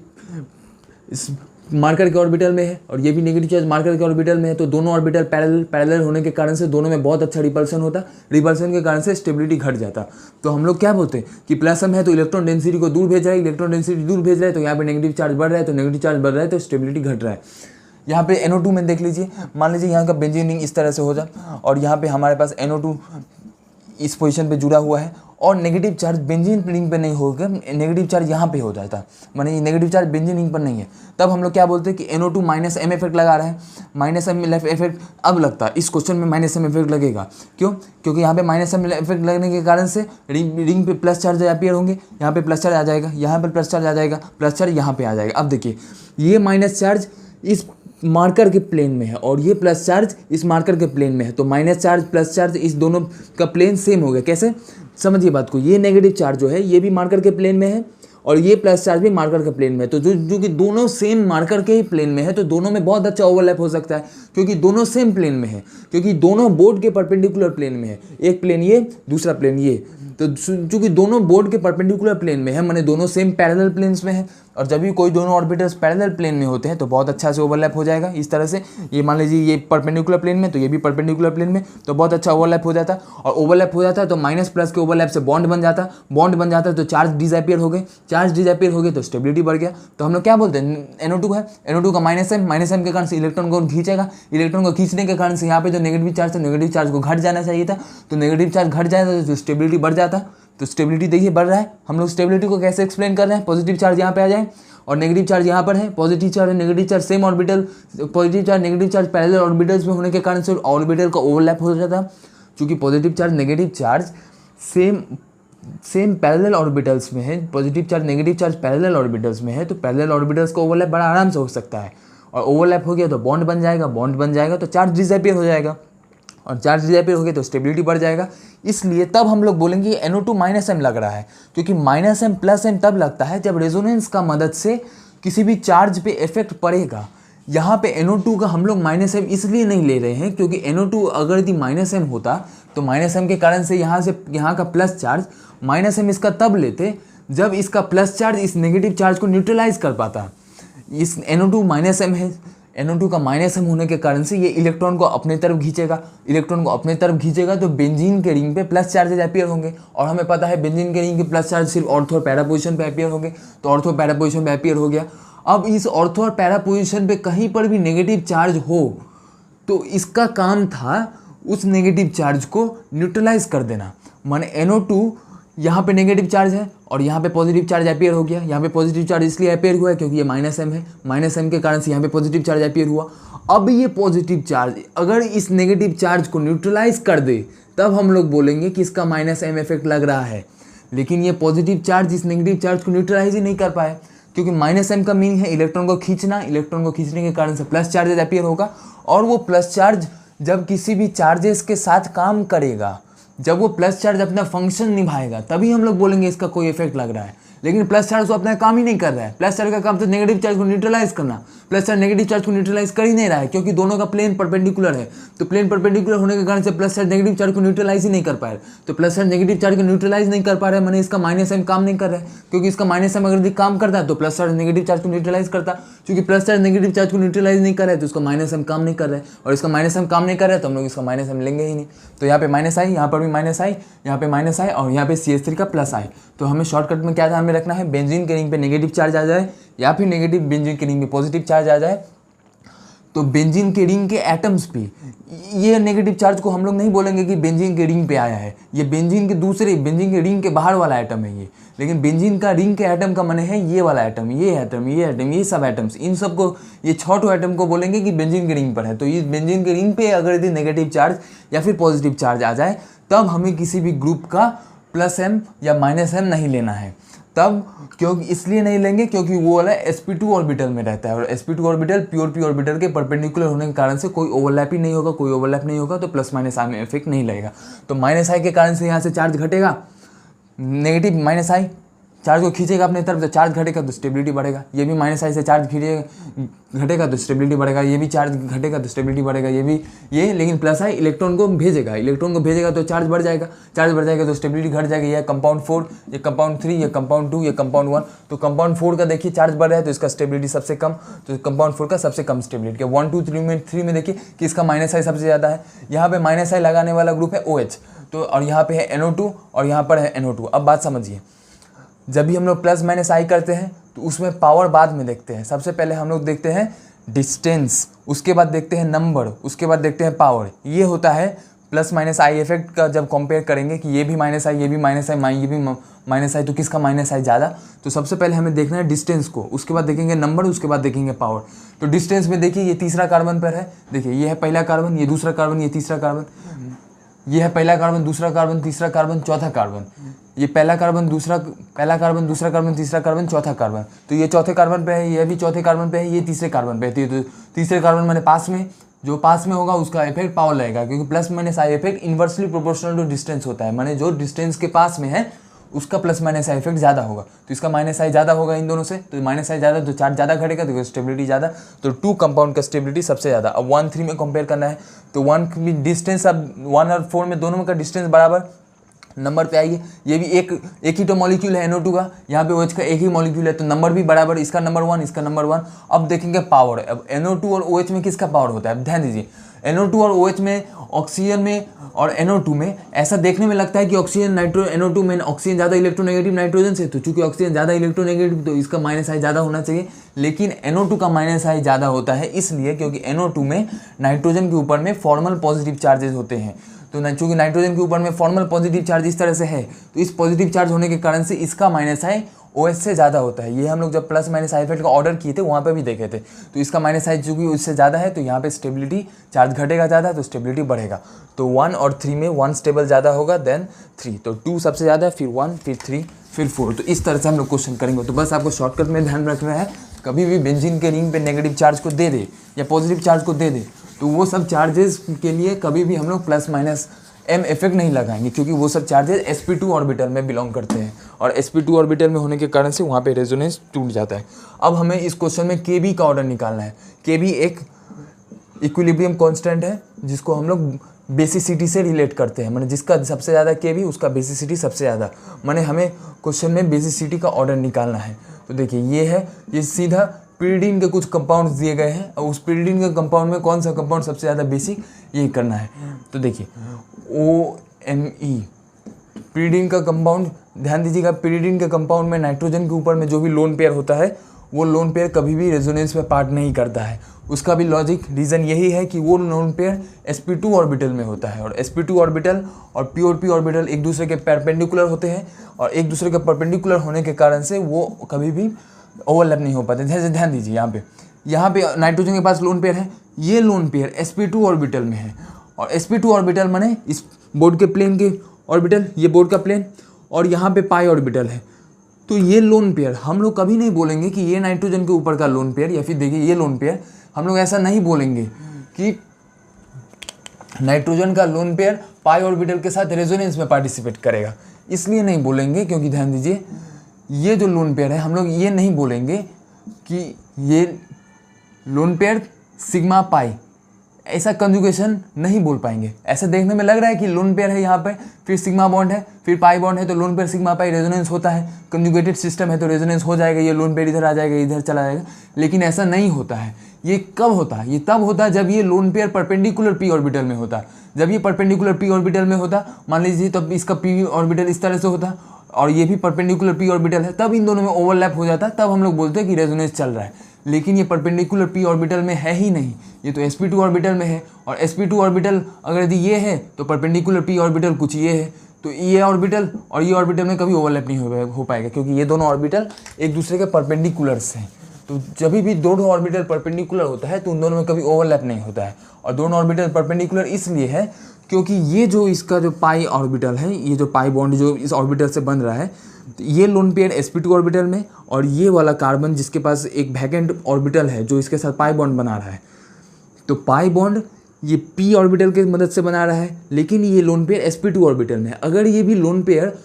इस मार्कर के ऑर्बिटल में है और ये भी नेगेटिव चार्ज मार्कर के ऑर्बिटल में है, तो दोनों ऑर्बिटल पैरेलल होने के कारण से दोनों में बहुत अच्छा रिपल्सन होता। रिपल्सन के कारण से स्टेबिलिटी घट जाता। तो हम लोग क्या बोलते हैं कि प्लस एम है तो इलेक्ट्रॉन डेंसिटी को दूर भेज रहा है, इलेक्ट्रॉन डेंसिटी दूर भेज रहा है तो यहाँ पे नेगेटिव चार्ज बढ़ रहा है, तो नेगेटिव चार्ज बढ़ रहा है तो स्टेबिलिटी घट रहा है। यहाँ पे NO2 में देख लीजिए, मान लीजिए यहाँ का बेंजीन रिंग इस तरह से हो जाए और यहाँ पे हमारे पास NO2 इस पोजीशन पे जुड़ा हुआ है और नेगेटिव चार्ज बेंजीन रिंग पे नहीं होकर नेगेटिव चार्ज यहाँ पे हो जाता, माने ये नेगेटिव चार्ज बेंजीन रिंग पर नहीं है, तब हम लोग क्या बोलते हैं कि NO2 माइनस एम इफेक्ट लगा रहा है। माइनस एम इफेक्ट अब लगता है, इस क्वेश्चन में माइनस एम इफेक्ट लगेगा। क्यों? क्योंकि यहाँ पे माइनस एम इफेक्ट लगने के कारण से रिंग पे प्लस चार्ज अपीयर होंगे, यहाँ पे प्लस चार्ज आ जाएगा, यहाँ पर प्लस चार्ज आ जाएगा, प्लस चार्ज यहाँ पे आ जाएगा। अब देखिए ये माइनस चार्ज इस मार्कर के प्लेन में है और ये प्लस चार्ज इस मार्कर के प्लेन में है, तो माइनस चार्ज प्लस चार्ज इस दोनों का प्लेन सेम हो गया। कैसे? समझिए बात को, ये नेगेटिव चार्ज जो है ये भी मार्कर के प्लेन में है और ये प्लस चार्ज भी मार्कर के प्लेन में है, तो जो कि दोनों सेम मार्कर के ही प्लेन में है तो दोनों में बहुत अच्छा ओवरलैप हो सकता है, क्योंकि दोनों सेम प्लेन में है, क्योंकि दोनों बोर्ड के परपेंडिकुलर प्लेन में है, एक प्लेन ये दूसरा प्लेन ये, तो चूंकि दोनों बोर्ड के परपेंडिकुलर प्लेन में है माने दोनों सेम पैरेलल प्लेन्स में है, और जब भी कोई दोनों ऑर्बिटल्स पैरेलल प्लेन में होते हैं तो बहुत अच्छा से ओवरलैप हो जाएगा। इस तरह से ये मान लीजिए ये परपेंडिकुलर प्लेन में तो ये भी परपेंडिकुलर प्लेन में, तो बहुत अच्छा ओवरलैप हो जाता, और ओवरलैप हो जाता तो माइनस प्लस के ओवरलैप से बॉन्ड बन जाता, बॉन्ड बन जाता तो चार्ज डिसअपीयर हो गए, चार्ज डिसअपीयर हो गए तो स्टेबिलिटी बढ़ गया। तो हम लोग क्या बोलते हैं, NO2 है, NO2 का माइनस एम के कारण से इलेक्ट्रॉन को खींचेगा, इलेक्ट्रॉन को खींचने के कारण से यहाँ पे जो नेगेटिव चार्ज था नेगेटिव चार्ज को घट जाना चाहिए था, तो नेगेटिव चार्ज घट जाता तो स्टेबिलिटी बढ़ जाता। तो स्टेबिलिटी देखिए बढ़ रहा है। हम लोग स्टेबिलिटी को कैसे एक्सप्लेन कर रहे हैं, पॉजिटिव चार्ज यहाँ पे आ जाए और नेगेटिव चार्ज यहाँ पर है, पॉजिटिव चार्ज और negative charge same orbital, positive charge negative charge parallel orbitals में होने के कारण से ऑर्बिटल का ओवरलैप हो जाता। चूंकि positive charge negative charge same parallel orbitals में है, positive charge negative charge parallel orbitals में है, तो पैरेलल ऑर्बिटल्स का ओवरलैप बड़ा आराम से हो सकता है, और ओवरलैप हो गया तो बॉन्ड बन जाएगा, बॉन्ड बन जाएगा तो चार्ज डिसअपीयर हो जाएगा, और चार्ज डिसअपीयर हो गया तो स्टेबिलिटी बढ़ जाएगा। इसलिए तब हम लोग बोलेंगे NO2 माइनस एम लग रहा है, क्योंकि माइनस एम प्लस एम तब लगता है जब रेजोनेंस का मदद से किसी भी चार्ज पे इफेक्ट पड़ेगा, यहाँ पे NO2 का हम लोग -m इसलिए नहीं ले रहे हैं क्योंकि NO2 अगर यदि -m होता तो -m के कारण से यहाँ का प्लस चार्ज, -m इसका तब लेते जब इसका प्लस चार्ज इस नेगेटिव चार्ज को न्यूट्रलाइज कर पाता। इस NO2 -m है, NO2 का -m होने के कारण से ये इलेक्ट्रॉन को अपने तरफ खींचेगा, इलेक्ट्रॉन को अपने तरफ खींचेगा तो बेंजीन के रिंग पे प्लस चार्जेज अपीयर होंगे, और हमें पता है बेंजीन के रिंग के प्लस चार्ज सिर्फ ऑर्थो और पैरा पोजीशन पे अपीयर होंगे, तो ऑर्थो पैरा पोजीशन पे अपीयर हो गया। अब इस ऑर्थो और पैरा पोजीशन पे कहीं पर भी नेगेटिव चार्ज हो तो इसका काम था उस नेगेटिव चार्ज को न्यूट्रलाइज कर देना। माने NO2 यहाँ पे नेगेटिव चार्ज है और यहाँ पे पॉजिटिव चार्ज अपीयर हो गया। यहाँ पे पॉजिटिव चार्ज इसलिए अपीयर हुआ है क्योंकि ये -m है, -m के कारण से यहाँ पे पॉजिटिव चार्ज अपीयर हुआ। अब ये पॉजिटिव चार्ज अगर इस नेगेटिव चार्ज को न्यूट्रलाइज कर दे तब हम लोग बोलेंगे कि इसका -m इफेक्ट लग रहा है, लेकिन ये पॉजिटिव चार्ज इस नेगेटिव चार्ज को न्यूट्रलाइज ही नहीं कर पाए क्योंकि -m का मीनिंग है इलेक्ट्रॉन को खींचना, इलेक्ट्रॉन को खींचने के कारण से प्लस चार्जेज अपीयर होगा, और वो प्लस चार्ज जब किसी भी चार्जेस के साथ काम करेगा, जब वो प्लस चार्ज अपना फंक्शन निभाएगा तभी हम लोग बोलेंगे इसका कोई इफेक्ट लग रहा है। लेकिन प्लस चार्ज तो अपना काम ही नहीं कर रहा है, प्लस चार्ज का काम तो नेगेटिव चार्ज को न्यूट्रलाइज करना, प्लस चार्ज नेगेटिव चार्ज को न्यूट्रलाइज कर ही नहीं रहा है क्योंकि दोनों का प्लेन परपेंडिकुलर है। तो प्लेन परपेंडिकुलर होने के कारण से प्लस चार्ज नेगेटिव चार्ज को न्यूट्रलाइज ही नहीं कर पा रहा है, तो प्लस चार्ज नेगेटिव चार्ज को न्यूट्रलाइज नहीं कर पा रहा है, मैंने इसका -m काम नहीं कर रहा है क्योंकि इसका -m अगर यदि काम करता है तो प्लस चार्ज नेगेटिव चार्ज को न्यूट्रलाइज करता, क्योंकि प्लस चार्ज नेगेटिव चार्ज को न्यूट्रलाइज नहीं कर रहा है तो इसका -m काम नहीं कर रहा है, और इसका -m काम नहीं कर रहा है तो हम लोग इसका -m लेंगे ही नहीं। तो यहाँ पे -i, यहाँ पर भी -i, यहाँ पे -i और यहाँ पे CH3 का +i। तो हमें शॉर्टकट में क्या ध्यान में रखना है, बेंजीन के रिंग पे नेगेटिव चार्ज आ जाए या फिर नेगेटिव बेंजीन के रिंग पे पॉजिटिव चार्ज आ जाए तो बेंजीन के रिंग के एटम्स पे ये नेगेटिव चार्ज को हम लोग नहीं बोलेंगे कि बेंजीन के रिंग पे आया है, ये बेंजीन के रिंग के बाहर वाला एटम है ये। लेकिन बेंजीन का रिंग के एटम का माने है ये वाला एटम, ये एटम, ये एटम, ये सब एटम्स, इन सब को, ये 6 एटम को बोलेंगे कि बेंजीन के रिंग पर है। तो इस बेंजीन के रिंग पे अगर यदि नेगेटिव चार्ज या फिर पॉजिटिव चार्ज आ जाए तब हमें किसी भी ग्रुप का +m या -m नहीं लेना है। तब क्योंकि इसलिए नहीं लेंगे क्योंकि वो वाला sp2 ऑर्बिटल में रहता है, और sp2 orbital pure p orbital के परपेंडिकुलर होने के कारण से कोई ओवरलैप ही नहीं होगा, कोई ओवरलैप नहीं होगा तो +- में इफेक्ट नहीं लगेगा। तो -i के कारण से यहाँ से चार्ज घटेगा, नेगेटिव -i चार्ज को खींचेगा अपने तरफ तो चार्ज घटेगा तो स्टेबिलिटी बढ़ेगा, ये भी -i से चार्ज घटेगा तो स्टेबिलिटी बढ़ेगा, ये भी चार्ज घटेगा तो स्टेबिलिटी बढ़ेगा, ये भी ये, लेकिन +i इलेक्ट्रॉन को भेजेगा तो चार्ज बढ़ जाएगा, तो स्टेबिलिटी घट जाएगी। ये कंपाउंड 4, ये कंपाउंड 3, ये कंपाउंड 2, ये कंपाउंड 1। तो कंपाउंड 4 का देखिए चार्ज बढ़ रहा है तो इसका स्टेबिलिटी सबसे कम, तो कंपाउंड 4 का सबसे कम स्टेबिलिटी। 1 2 3 में देखिए कि इसका -i सबसे ज़्यादा है, यहाँ पे -i लगाने वाला ग्रुप है OH, तो और यहाँ पे है NO2 और यहाँ पर है NO2। अब बात समझिए, जब भी हम लोग +- करते हैं तो उसमें पावर बाद में देखते हैं। सबसे पहले हम लोग देखते हैं डिस्टेंस, उसके बाद देखते हैं नंबर, उसके बाद देखते हैं पावर। ये होता है +- इफेक्ट का जब कंपेयर करेंगे कि ये भी -i, ये भी -i, ये भी -i, तो किसका -i ज़्यादा। तो सबसे पहले हमें देखना है डिस्टेंस को, उसके बाद देखेंगे नंबर, उसके बाद देखेंगे पावर। तो डिस्टेंस में देखिए ये तीसरा कार्बन पर है, देखिए ये है पहला कार्बन, ये दूसरा कार्बन, ये तीसरा कार्बन, ये है पहला कार्बन, दूसरा कार्बन, तीसरा कार्बन, चौथा कार्बन, ये पहला कार्बन, दूसरा कार्बन, तीसरा कार्बन, चौथा कार्बन। तो ये चौथे कार्बन पे है, ये भी चौथे कार्बन पे है, ये तीसरे कार्बन पे है। तो तीसरे कार्बन मैंने पास में, जो पास में होगा उसका इफेक्ट पावर लगेगा, क्योंकि +- effect inversely proportional to distance होता है, माने जो डिस्टेंस के पास में है उसका +- इफेक्ट ज़्यादा होगा। तो इसका -i ज़्यादा होगा इन दोनों से, तो -i ज़्यादा तो चार्ज ज़्यादा घटेगा तो स्टेबिलिटी ज़्यादा। तो 2 कंपाउंड का स्टेबिलिटी सबसे ज़्यादा। अब 1 3 में कंपेयर करना है तो 1 की डिस्टेंस, अब 1 और 4 में दोनों का डिस्टेंस बराबर। नंबर पे आइए, ये भी एक ही तो मॉलिक्यूल है NO2 का, यहाँ पे OH का एक ही मॉलिक्यूल है तो नंबर भी बराबर, इसका नंबर 1, इसका नंबर 1। अब देखेंगे पावर। अब NO2 और OH में किसका पावर होता है, ध्यान दीजिए। NO2 और OH में, ऑक्सीजन में और NO2 में ऐसा देखने में लगता है कि ऑक्सीजन NO2 में ऑक्सीजन ज़्यादा इलेक्ट्रोनेगेटिव नाइट्रोजन से, तो चूंकि ऑक्सीजन ज़्यादा इलेक्ट्रोनेगेटिव तो इसका -i ज़्यादा होना चाहिए। लेकिन NO2 का -i ज़्यादा होता है इसलिए क्योंकि NO2 में नाइट्रोजन के ऊपर में फॉर्मल पॉजिटिव चार्जेस होते हैं। तो चूंकि नाइट्रोजन के ऊपर में फॉर्मल पॉजिटिव चार्ज इस तरह से है, तो इस पॉजिटिव चार्ज होने के कारण से इसका -i OH से ज़्यादा होता है। ये हम लोग जब +- इफेक्ट का ऑर्डर किए थे वहाँ पे भी देखे थे। तो इसका -i चूंकि उससे ज़्यादा है तो यहाँ पे स्टेबिलिटी, चार्ज घटेगा ज़्यादा तो स्टेबिलिटी बढ़ेगा। तो 1 और 3 में 1 स्टेबल ज़्यादा होगा देन 3, तो 2 सबसे ज़्यादा, फिर 1, फिर 3, फिर 4। तो इस तरह से हम लोग क्वेश्चन करेंगे। तो बस आपको शॉर्टकट में ध्यान रखना है, कभी भी बेंजीन के रिंग पे नेगेटिव चार्ज को दे दे या पॉजिटिव चार्ज को दे दे तो वो सब चार्जेस के लिए कभी भी हम लोग +- m इफेक्ट नहीं लगाएंगे, क्योंकि वो सब चार्जेस sp2 ऑर्बिटल में बिलोंग करते हैं और sp2 ऑर्बिटल में होने के कारण से वहाँ पे रेजोनेंस टूट जाता है। अब हमें इस क्वेश्चन में kb का ऑर्डर निकालना है। kb एक इक्विलिब्रियम कांस्टेंट है जिसको हम लोग बेसिसिटी से रिलेट करते हैं, माने जिसका सबसे ज़्यादा kb उसका बेसिसिटी सबसे ज़्यादा, माने हमें क्वेश्चन में बेसिसिटी का ऑर्डर निकालना है। तो देखिए ये है, ये सीधा पीरियडिन के कुछ कंपाउंड्स दिए गए हैं और उस पीरियडिन के कंपाउंड में कौन सा कंपाउंड सबसे ज़्यादा बेसिक, ये करना है। तो देखिए OMe पीरियडिन का कंपाउंड, ध्यान दीजिएगा पीरियडिन के कंपाउंड में नाइट्रोजन के ऊपर में जो भी लोन पेयर होता है वो लोन पेयर कभी भी रेजोनेंस में पार्ट नहीं करता है। उसका भी लॉजिक रीज़न यही है कि वो लोन पेयर sp2 ऑर्बिटल में होता है और sp2 ऑर्बिटल और p ऑर्बिटल एक दूसरे के परपेंडिकुलर होते हैं और एक दूसरे के परपेंडिकुलर होने के कारण से वो कभी भी ओवरलैप नहीं हो पाते। जैसे ध्यान दीजिए यहाँ पे नाइट्रोजन के पास लोन पेयर है, ये लोन पेयर sp2 ऑर्बिटल में है और sp2 ऑर्बिटल माने इस बोर्ड के प्लेन के ऑर्बिटल, ये बोर्ड का प्लेन और यहाँ पे पाई ऑर्बिटल है। तो ये लोन पेयर हम लोग कभी नहीं बोलेंगे कि ये नाइट्रोजन के ऊपर का लोन पेयर या फिर देखिए ये लोन पेयर, हम लोग ऐसा नहीं बोलेंगे कि नाइट्रोजन का लोन पेयर पाई ऑर्बिटल के साथ रेजोनेंस में पार्टिसिपेट करेगा, इसलिए नहीं बोलेंगे क्योंकि ध्यान दीजिए ये जो लोन पेयर है हम लोग ये नहीं बोलेंगे कि ये लोन पेयर सिग्मा पाई, ऐसा कंजुगेशन नहीं बोल पाएंगे। ऐसे देखने में लग रहा है कि लोन पेयर है यहाँ पे, फिर सिग्मा बॉन्ड है, फिर पाई बॉन्ड है, तो lone pair sigma pi resonance होता है, कंजुगेटेड सिस्टम है तो रेजोनेंस हो जाएगा, ये लोन पेयर इधर आ जाएगा, इधर चला जाएगा, लेकिन ऐसा नहीं होता है। ये कब होता है? ये तब होता है जब ये lone pair perpendicular p orbital में होता। जब ये परपेंडिकुलर p ऑर्बिटल में होता, मान लीजिए तब इसका p ऑर्बिटल इस तरह से होता और ये भी परपेंडिकुलर p ऑर्बिटल है, तब इन दोनों में ओवरलैप हो जाता, तब हम लोग बोलते हैं कि रेजोनेंस चल रहा है। लेकिन ये परपेंडिकुलर p ऑर्बिटल में है ही नहीं, ये तो sp2 ऑर्बिटल में है और sp2 ऑर्बिटल अगर यदि ये है तो परपेंडिकुलर p ऑर्बिटल कुछ ये है, तो ये ऑर्बिटल और ये ऑर्बिटल में कभी ओवरलैप नहीं हो पाएगा क्योंकि ये दोनों ऑर्बिटल एक दूसरे के परपेंडिकुलर्स हैं। तो जब भी दोनों ऑर्बिटल परपेंडिकुलर होता है तो उन दोनों में कभी ओवरलैप नहीं होता है। और दोनों ऑर्बिटल परपेंडिकुलर इसलिए है क्योंकि ये जो इसका जो पाई ऑर्बिटल है, ये जो पाई बॉन्ड जो इस ऑर्बिटल से बन रहा है, तो ये लोन पेयर sp2 ऑर्बिटल में और ये वाला कार्बन जिसके पास एक वैकेंट ऑर्बिटल है जो इसके साथ पाई बॉन्ड बना रहा है, तो पाई बॉन्ड ये p ऑर्बिटल की मदद से बना रहा है, लेकिन ये लोन पेयर sp2 ऑर्बिटल में। अगर ये भी लोन पेयर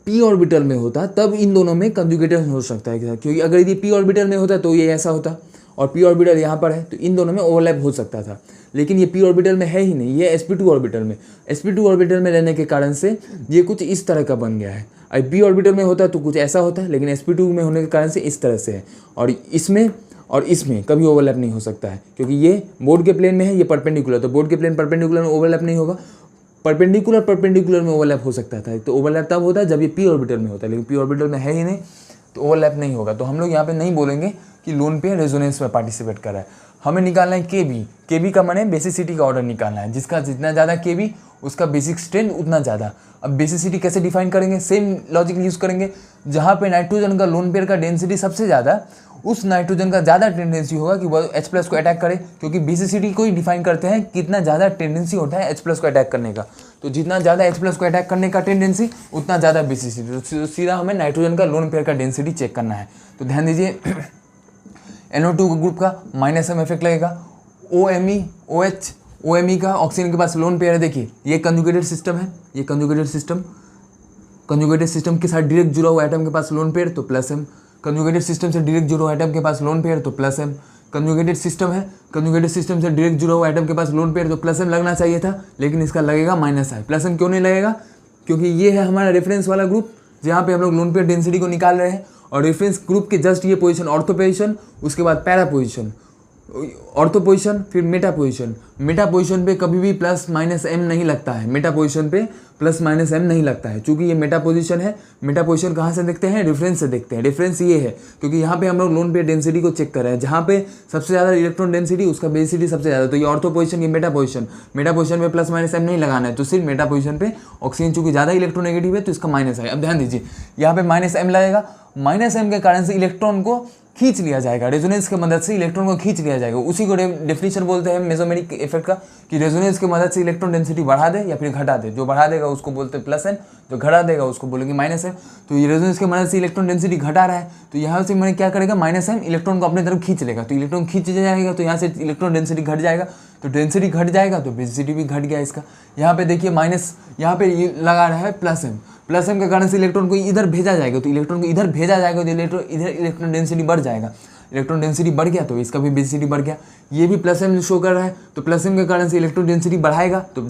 p ऑर्बिटल में होता तब इन दोनों में कंजुगेशन हो सकता है, क्योंकि अगर यदि p ऑर्बिटल में होता तो ये ऐसा होता और p ऑर्बिटल यहाँ पर है तो इन दोनों में ओवरलैप हो सकता था, लेकिन ये p ऑर्बिटल में है ही नहीं, ये sp2 ऑर्बिटल में। sp2 ऑर्बिटल में रहने के कारण से ये कुछ इस तरह का बन गया है। अब p ऑर्बिटल में होता तो कुछ ऐसा होता है, लेकिन sp2 में होने के कारण से इस तरह से है और इसमें कभी ओवरलैप नहीं हो सकता है क्योंकि ये बोर्ड के प्लेन में है, ये परपेंडिकुलर, तो बोर्ड के प्लेन परपेंडिकुलर में ओवरलैप नहीं होगा। परपेंडिकुलर में ओवरलैप हो सकता था, तो ओवरलैप तब होता है जब ये p ऑर्बिटल में होता है, लेकिन p ऑर्बिटल में है ही नहीं तो ओवरलैप नहीं होगा। तो हम लोग यहाँ पे नहीं बोलेंगे कि लोन पेयर रेजोनेंस में पार्टिसिपेट कर रहा है। हमें निकालना है kb का माने बेसिसिटी का ऑर्डर निकालना है, जिसका जितना ज़्यादा kb उसका बेसिक स्ट्रेंथ उतना ज़्यादा। अब बेसिसिटी कैसे डिफाइन करेंगे? सेम लॉजिक यूज़ करेंगे, जहाँ पे नाइट्रोजन का लोन पेयर का डेंसिटी सबसे ज़्यादा, उस नाइट्रोजन का ज़्यादा टेंडेंसी होगा कि वह H+ को अटैक करे, क्योंकि बेसिसिटी को ही डिफाइन करते हैं कितना ज़्यादा टेंडेंसी होता है H+ को अटैक करने का। तो जितना ज़्यादा H+ को अटैक करने का टेंडेंसी उतना ज़्यादा बेसिसिटी। तो सीधा हमें नाइट्रोजन का लोन पेयर का डेंसिटी चेक करना है। तो ध्यान दीजिए NO2 ग्रुप का -m इफेक्ट लगेगा, OMe का ऑक्सीजन के पास लोन पेयर है। देखिए ये कंजुगेटेड सिस्टम है, ये कंजुगेटेड सिस्टम के साथ डायरेक्ट जुड़ा हुआ एटम के पास लोन पेयर तो +m, कंजुगेटेड सिस्टम से डायरेक्ट जुड़ा हुआ एटम के पास लोन पेयर तो +m, कंजुगेटेड सिस्टम है, कंजुगेटेड सिस्टम से डायरेक्ट जुड़ा हुआ एटम के पास लोन पेयर तो +m लगना चाहिए था, लेकिन इसका लगेगा -i। +m क्यों नहीं लगेगा? क्योंकि ये है हमारा रेफरेंस वाला ग्रुप जहाँ पे हम लोग लोन पेयर डेंसिटी को निकाल रहे हैं, और रेफरेंस ग्रुप के जस्ट ये पोजीशन ऑर्थो पोजीशन, उसके बाद पैरा पोजीशन, ऑर्थो पोजीशन, फिर मेटा पोजीशन। मेटा पोजीशन पे कभी भी +-m नहीं लगता है, मेटा पोजीशन पे +-m नहीं लगता है, चूंकि ये मेटा पोजीशन है। मेटा पोजीशन कहाँ से देखते हैं? रेफरेंस से देखते हैं। रेफरेंस ये है क्योंकि यहाँ पे हम लोग लोन पेयर डेंसिटी को चेक कर रहे हैं, जहाँ पे सबसे ज़्यादा इलेक्ट्रॉन डेंसिटी उसका बेसिसिटी सबसे ज़्यादा। तो ये ऑर्थो पोजीशन, ये मेटा पोजीशन पे +-m नहीं लगाना है, तो सिर्फ मेटा पोजीशन पे ऑक्सीजन चूंकि ज़्यादा इलेक्ट्रोनेगेटिव है तो इसका -i। अब ध्यान दीजिए यहाँ पे -m लगेगा, -m के कारण से इलेक्ट्रॉन को खींच लिया जाएगा, रेजोनेंस की मदद से इलेक्ट्रॉन को खींच लिया जाएगा। उसी को डेफिनेशन बोलते हैं मेसोमेरिक इफेक्ट का, कि रेजोनेंस की मदद से इलेक्ट्रॉन डेंसिटी बढ़ा दे या फिर घटा दे। जो बढ़ा देगा उसको बोलते हैं +m, जो घटा देगा उसको बोलेंगे -m। तो ये रेजोनेंस की मदद से इलेक्ट्रॉन डेंसिटी घटा रहा है, तो यहाँ से मैंने क्या करेगा, -m इलेक्ट्रॉन को अपने तरफ खींच लेगा, तो इलेक्ट्रॉन खींच जाएगा, तो यहाँ से इलेक्ट्रॉन डेंसिटी घट जाएगा, तो डेंसिटी घट जाएगा तो बेसिसिटी भी घट गया इसका। यहाँ पे देखिए यहाँ पे ये लगा रहा है +m प्लस एम के कारण से इलेक्ट्रॉन को इधर भेजा जाएगा, तो इलेक्ट्रॉन को इधर भेजा जाएगा तो इधर इलेक्ट्रॉन डेंसिटी बढ़ जाएगा। इलेक्ट्रॉन डेंसिटी बढ़ गया तो इसका भी बेसिसिटी बढ़ गया। ये भी प्लस एम शो कर रहा है, तो प्लस एम के कारण से इलेक्ट्रॉन डेंसिटी बढ़ाएगा तो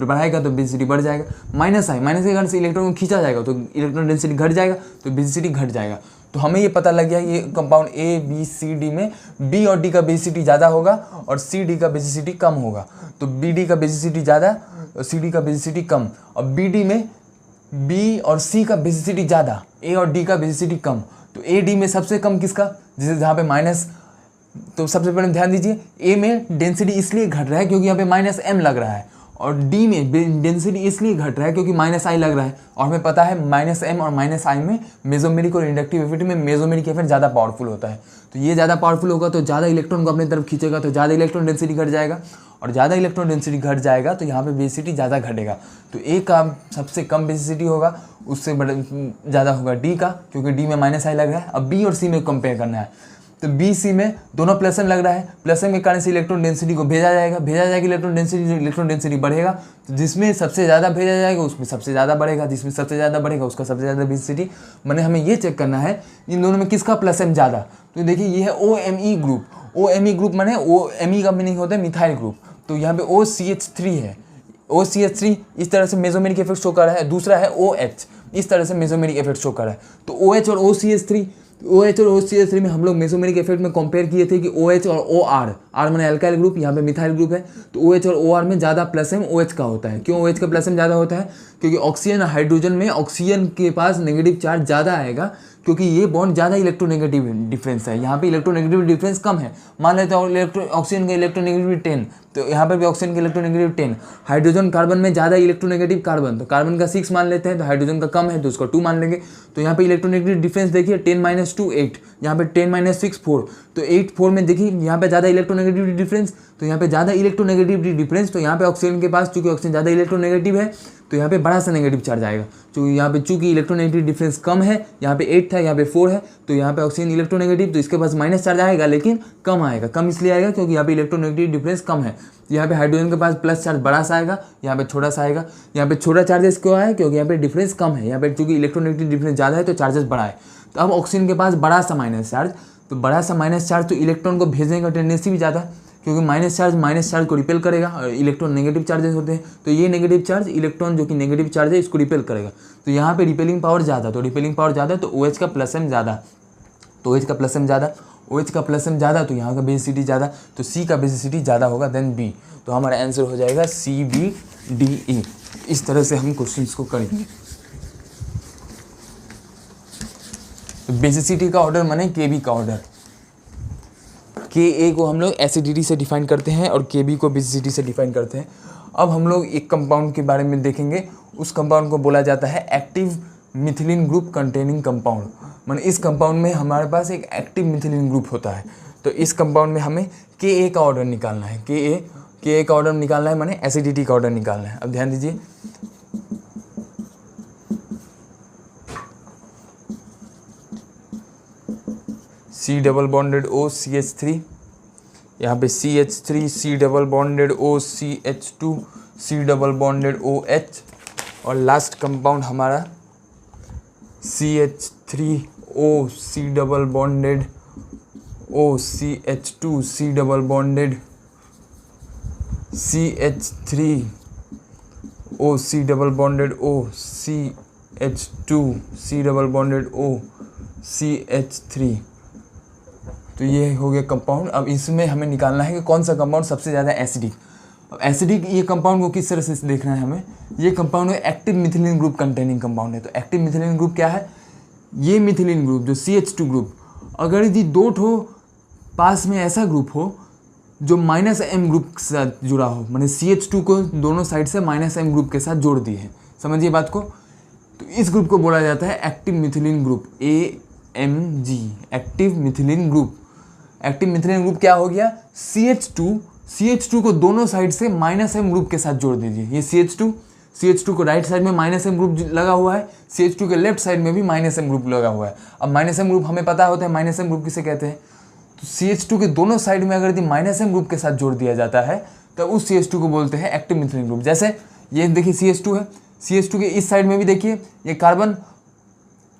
बेसिसिटी बढ़ जाएगा। माइनस के कारण से इलेक्ट्रॉन को खींचा जाएगा तो इलेक्ट्रॉन डेंसिटी घट जाएगा तो बेसिसिटी घट जाएगा। तो हमें ये पता लग गया ये compound A B C D में बी और डी का बेसिसिटी ज़्यादा होगा और सी डी का बेसिसिटी कम होगा। तो बी डी का बेसिसिटी ज़्यादा और सी डी का बेसिसिटी कम, और बी डी में बी और सी का बेसिसिटी ज़्यादा, ए और डी का बेसिसिटी कम। तो ए डी में सबसे कम किसका, जिसे जहाँ पे माइनस, तो सबसे पहले ध्यान दीजिए ए में डेंसिटी इसलिए घट रहा है क्योंकि यहाँ पे माइनस एम लग रहा है, और डी में डेंसिटी इसलिए घट रहा है क्योंकि माइनस आई लग रहा है। और हमें पता है माइनस एम और माइनस आई में मेसोमेरिक और इंडक्टिव इफेक्ट में मेसोमेरिक इफेक्ट ज़्यादा पावरफुल होता है। तो ये ज़्यादा पावरफुल होगा तो ज़्यादा इलेक्ट्रॉन को अपनी तरफ खींचेगा, तो ज़्यादा इलेक्ट्रॉन डेंसिटी घट जाएगा, और ज़्यादा इलेक्ट्रॉन डेंसिटी घट जाएगा तो यहाँ पे बेसिसिटी ज़्यादा घटेगा। तो ए का सबसे कम बेसिसिटी होगा, उससे बड़ा ज़्यादा होगा डी का, क्योंकि डी में माइनस आई लग रहा है। अब बी और सी में कंपेयर करना है, तो बी सी में दोनों प्लस एम लग रहा है, प्लस एम के कारण से इलेक्ट्रॉन डेंसिटी को भेजा जाएगा इलेक्ट्रॉन डेंसिटी बढ़ेगा, तो जिसमें सबसे ज़्यादा भेजा जाएगा उसमें सबसे ज़्यादा बढ़ेगा, जिसमें सबसे ज़्यादा बढ़ेगा उसका सबसे ज़्यादा बेसिसिटी। मैंने हमें ये चेक करना है इन दोनों में किसका प्लस एम ज़्यादा। तो देखिए ये है OMe ग्रुप, OMe ग्रुप माने OMe का मीनिंग होता है मिथाइल ग्रुप। तो यहाँ पे OCH3 है, OCH3 इस तरह से मेसोमेरिक इफेक्ट शो कर रहा है। दूसरा है OH, इस तरह से मेसोमेरिक इफेक्ट शो कर रहा है। तो OH और OCH3 में हम लोग मेसोमेरिक इफेक्ट में कंपेयर किए थे कि OH और OR, R माने अल्काइल ग्रुप, यहाँ पे मिथाइल ग्रुप है। तो OH और OR में ज़्यादा प्लस एम OH का होता है। क्यों OH का प्लस एम ज़्यादा होता है? क्योंकि ऑक्सीजन हाइड्रोजन में ऑक्सीजन के पास नेगेटिव चार्ज ज़्यादा आएगा, क्योंकि ये बॉन्ड ज़्यादा इलेक्ट्रोनेगेटिव डिफरेंस है। यहाँ पे इलेक्ट्रोनेगेटिव डिफरेंस कम है। मान लेते हैं ऑक्सीजन का इलेक्ट्रोनेगेटिव 10, तो यहाँ पर भी ऑक्सीजन का इलेक्ट्रोनेगेटिव 10। हाइड्रोजन कार्बन में ज़्यादा इलेक्ट्रोनेगेटिव कार्बन, तो कार्बन का 6 मान लेते हैं, तो हाइड्रोजन का कम है तो उसका 2 मान लेंगे। तो यहाँ पे इलेक्ट्रोनेगेटिव डिफरेंस देखिए 10 - 2 8, यहाँ पे 10 - 6 4, तो 8 4 में देखिए यहाँ पे ज़्यादा इलेक्ट्रोनेगेटिव डिफरेंस, तो यहाँ पे ज़्यादा इलेक्ट्रोनेगेटिव डिफरेंस। तो यहाँ पे ऑक्सीजन के पास चूंकि ऑक्सीजन ज़्यादा इलेक्ट्रोनेगेटिव है तो यहाँ पे बड़ा सा नेगेटिव चार्ज आएगा। क्योंकि यहाँ पे चूंकि इलेक्ट्रोनेगेटिव डिफरेंस कम है, यहाँ पे 8 था यहाँ पे 4 है, तो यहाँ पे ऑक्सीजन इलेक्ट्रोनेगेटिव, तो इसके पास माइनस चार्ज आएगा लेकिन कम आएगा। कम इसलिए आएगा क्योंकि यहाँ पे इलेक्ट्रोनेगेटिव डिफरेंस कम है। यहाँ पे हाइड्रोजन के पास प्लस चार्ज बड़ा सा आएगा, यहाँ पे छोटा सा आएगा। यहाँ पे छोटा चार्जेस क्यों आए? क्योंकि यहाँ पे डिफरेंस कम है। यहाँ पे चूंकि इलेक्ट्रोनेगेटिव डिफरेंस ज़्यादा है तो चार्जेस बड़ा है। तो अब ऑक्सीजन के पास बड़ा सा माइनस चार्ज, तो बड़ा सा माइनस चार्ज तो इलेक्ट्रॉन को भेजने का टेंडेंसी भी ज़्यादा, क्योंकि माइनस चार्ज को रिपेल करेगा और इलेक्ट्रॉन नेगेटिव चार्जेस होते हैं, तो ये नेगेटिव चार्ज इलेक्ट्रॉन जो कि नेगेटिव चार्ज है इसको रिपेल करेगा। तो यहाँ पे रिपेलिंग पावर ज़्यादा, तो रिपेलिंग पावर ज़्यादा तो OH का प्लस एम ज़्यादा, तो OH का प्लस एम ज़्यादा, तो यहाँ का बेसिसिटी ज़्यादा, तो C का बेसिसिटी ज़्यादा होगा देन B। तो हमारा आंसर हो जाएगा CBDE। इस तरह से हम क्वेश्चन को करेंगे। तो बेसिसिटी का ऑर्डर माने KB का ऑर्डर। Ka को हम लोग एसिडिटी से डिफाइन करते हैं और Kb को बेसिसिटी से डिफाइन करते हैं। अब हम लोग एक कंपाउंड के बारे में देखेंगे। उस कंपाउंड को बोला जाता है active methylene group containing compound. माने इस कंपाउंड में हमारे पास एक एक्टिव मिथिलीन ग्रुप होता है। तो इस कंपाउंड में हमें Ka का ऑर्डर निकालना है। Ka का ऑर्डर निकालना है माने एसिडिटी का ऑर्डर निकालना है। अब ध्यान दीजिए, C double bonded O CH3, यहाँ पे CH3, C double bonded O CH2, C double bonded OH, और लास्ट कंपाउंड हमारा CH3O C double bonded O CH2, C double bonded CH3O C double bonded O CH2, C double bonded O CH3। तो ये हो गया कंपाउंड। अब इसमें हमें निकालना है कि कौन सा कंपाउंड सबसे ज़्यादा एसिडिक। अब एसिडिक ये कंपाउंड को किस तरह से देखना है हमें, ये कंपाउंड है active methylene group containing compound है। तो एक्टिव मिथिलीन ग्रुप क्या है? ये मिथिलीन ग्रुप जो CH2 ग्रुप, अगर यदि 2 ठो पास में ऐसा ग्रुप हो जो -M ग्रुप के साथ जुड़ा हो, माने CH2 को दोनों साइड से -M ग्रुप के साथ जोड़ दिए हैं, समझिए बात को। तो इस ग्रुप को बोला जाता है active methylene group, AMG, active methylene group. Active methylene group क्या हो गया? CH2 को दोनों साइड से -M ग्रुप के साथ जोड़ दीजिए। ये CH2 को राइट साइड में -M ग्रुप लगा हुआ है, CH2 के लेफ्ट साइड में भी -M ग्रुप लगा हुआ है। अब -M ग्रुप हमें पता होता है माइनस M ग्रुप किसे कहते हैं। तो CH2 के दोनों साइड में अगर यदि -M ग्रुप के साथ जोड़ दिया जाता है तो उस CH2 को बोलते हैं एक्टिव मिथिलीन ग्रुप। जैसे ये देखिए CH2 है, CH2 के इस साइड में भी देखिए ये कार्बन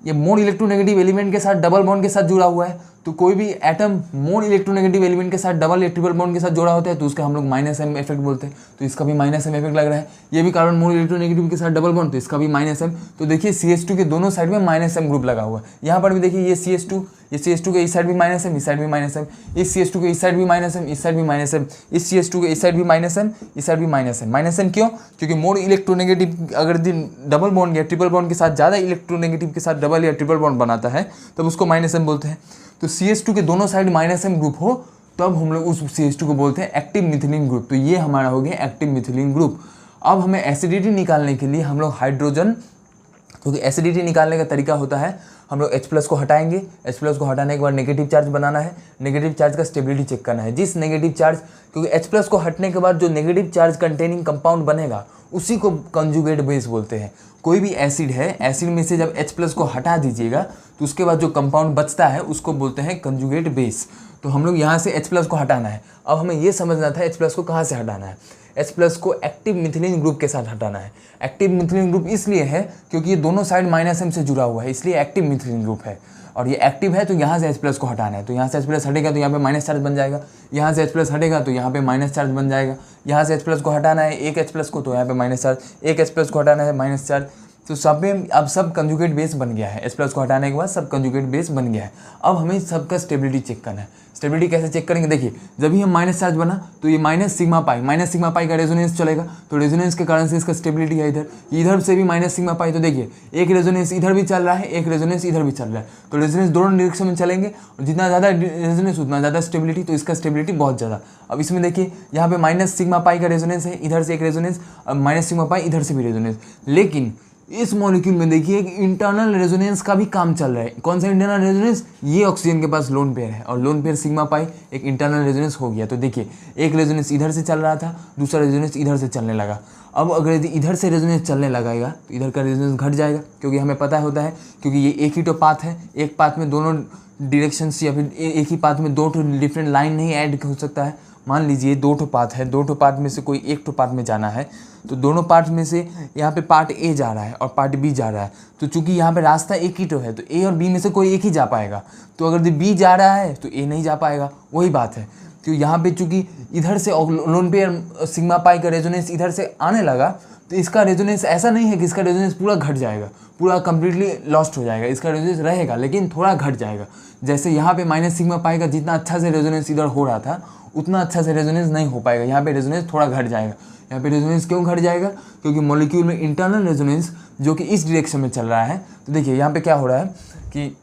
ये मोर इलेक्ट्रोनेगेटिव एलिमेंट के साथ डबल बॉन्ड के साथ जुड़ा हुआ है, तो कोई भी एटम मोर इलेक्ट्रोनेगेटिव एलिमेंट के साथ डबल या ट्रिपल बॉन्ड के साथ जोड़ा होता है तो उसका हम लोग माइनस एम इफेक्ट बोलते हैं। तो इसका भी माइनस एम इफेक्ट लग रहा है। ये भी कार्बन मोर इलेक्ट्रोनेगेटिव के साथ डबल बॉन्ड, तो इसका भी माइनस एम। तो देखिए CH2 के दोनों साइड में माइनस एम ग्रुप लगा हुआ है। यहाँ पर भी देखिए ये CH2 के इस साइड भी माइनस एम, इस साइड भी माइनस एम, इस CH2 के इस साइड भी माइनस एम, इस साइड भी माइनस एम, इस CH2 के इस साइड भी माइनस एम, इस साइड भी माइनस एम। माइनस एम क्यों? क्योंकि मोर इलेक्ट्रोनेगेटिव अगर डबल बॉन्ड या ट्रिपल बॉन्ड के साथ ज़्यादा इलेक्ट्रोनेगेटिव के साथ डबल या ट्रिपल बॉन्ड बनाता है तब उसको माइनस एम बोलते हैं। तो CH2 के दोनों साइड माइनस एम ग्रुप हो तब हम लोग उस CH2 को बोलते हैं एक्टिव मिथिलीन ग्रुप। तो ये हमारा हो गया एक्टिव मिथिलीन ग्रुप। अब हमें एसिडिटी निकालने के लिए हम लोग हाइड्रोजन, क्योंकि एसिडिटी निकालने का तरीका होता है हम लोग H+ को हटाएंगे। H+ को हटाने के बाद नेगेटिव चार्ज बनाना है, नेगेटिव चार्ज का स्टेबिलिटी चेक करना है। जिस नेगेटिव चार्ज, क्योंकि H+ को हटने के बाद जो नेगेटिव चार्ज कंटेनिंग कंपाउंड बनेगा उसी को कंजुगेट बेस बोलते हैं। कोई भी एसिड है, एसिड में से जब H+ को हटा दीजिएगा तो उसके बाद जो कंपाउंड बचता है उसको बोलते हैं कंजुगेट बेस। तो हम लोग यहाँ से H+ को हटाना है। अब हमें ये समझना था H+ को कहाँ से हटाना है। H+ को एक्टिव मिथिलीन ग्रुप के साथ हटाना है। एक्टिव मिथिलीन ग्रुप इसलिए है क्योंकि ये दोनों साइड माइनस एम से जुड़ा हुआ है, इसलिए एक्टिव मिथिलीन ग्रुप है। और ये एक्टिव है तो यहाँ से H+ को हटाना है। तो यहाँ से H+ हटेगा तो यहाँ पे माइनस चार्ज बन जाएगा, यहाँ से H+ हटेगा तो यहाँ पे माइनस चार्ज बन जाएगा। यहाँ से H+ को हटाना है एक H+ को तो यहाँ पे माइनस चार्ज, एक H+ को हटाना है माइनस चार्ज। तो सब में अब सब कंजुगेट बेस बन गया है। H+ को हटाने के बाद सब कंजुगेट बेस बन गया है। अब हमें सबका स्टेबिलिटी चेक करना है। स्टेबिलिटी कैसे चेक करेंगे? देखिए जब भी हम माइनस चार्ज बना तो ये माइनस सिग्मा पाई का रेजोनेंस चलेगा, तो रेजोनेंस के कारण से इसका स्टेबिलिटी है इधर से भी माइनस सिग्मा पाई। तो देखिए एक रेजोनेंस इधर भी चल रहा है, एक रेजोनेंस इधर भी चल रहा है, तो रेजोनेंस दोनों डायरेक्शन में चलेंगे और जितना ज़्यादा रेजोनेंस उतना ज़्यादा स्टेबिलिटी, तो इसका स्टेबिलिटी बहुत ज़्यादा। अब इसमें देखिए यहाँ पे माइनस सिग्मा पाई का रेजोनेंस है, इधर से एक रेजोनेंस, माइनस सिग्मा पाई इधर से भी रेजोनेंस। लेकिन इस मॉलिक्यूल में देखिए एक इंटरनल रेजोनेंस का भी काम चल रहा है। कौन सा इंटरनल रेजोनेंस? ये ऑक्सीजन के पास लोन पेयर है और लोन पेयर सिग्मा पाई एक इंटरनल रेजोनेंस हो गया। तो देखिए एक रेजोनेंस इधर से चल रहा था, दूसरा रेजोनेंस इधर से चलने लगा। अब अगर यदि इधर से रेजोनेंस चलने लगाएगा तो इधर का रेजोनेंस घट जाएगा, क्योंकि हमें पता होता है क्योंकि ये एक ही तो पाथ है, एक पाथ में दोनों डायरेक्शंस या फिर एक ही पाथ में दो डिफरेंट लाइन नहीं ऐड हो सकता है। मान लीजिए दो ठो पाथ है, दो ठो पाथ में से कोई एक ठो पाथ में जाना है, तो दोनों पार्ट में से यहाँ पे पार्ट ए जा रहा है और पार्ट बी जा रहा है। तो चूंकि यहाँ पे रास्ता एक ही तो है तो ए और बी में से कोई एक ही जा पाएगा। तो अगर बी जा रहा है तो ए नहीं जा पाएगा, वही बात है। तो यहाँ पे चूंकि इधर से लोन पेयर सिग्मा पाई का रेजोनेंस इधर से आने लगा तो इसका रेजोनेंस ऐसा नहीं है कि इसका रेजोनेंस पूरा घट जाएगा, पूरा कंप्लीटली लॉस्ट हो जाएगा। इसका रेजोनेंस रहेगा लेकिन थोड़ा घट जाएगा। जैसे यहाँ पे माइनस सिग्मा पाई का जितना अच्छा से रेजोनेंस इधर हो रहा था उतना अच्छा से रेजोनेंस नहीं हो पाएगा, यहाँ पे रेजोनेंस थोड़ा घट जाएगा। यहाँ पे रेजोनेंस क्यों घट जाएगा? क्योंकि मॉलिक्यूल में इंटरनल रेजोनेंस जो कि इस डायरेक्शन में चल रहा है। तो देखिए यहाँ पे क्या हो रहा है कि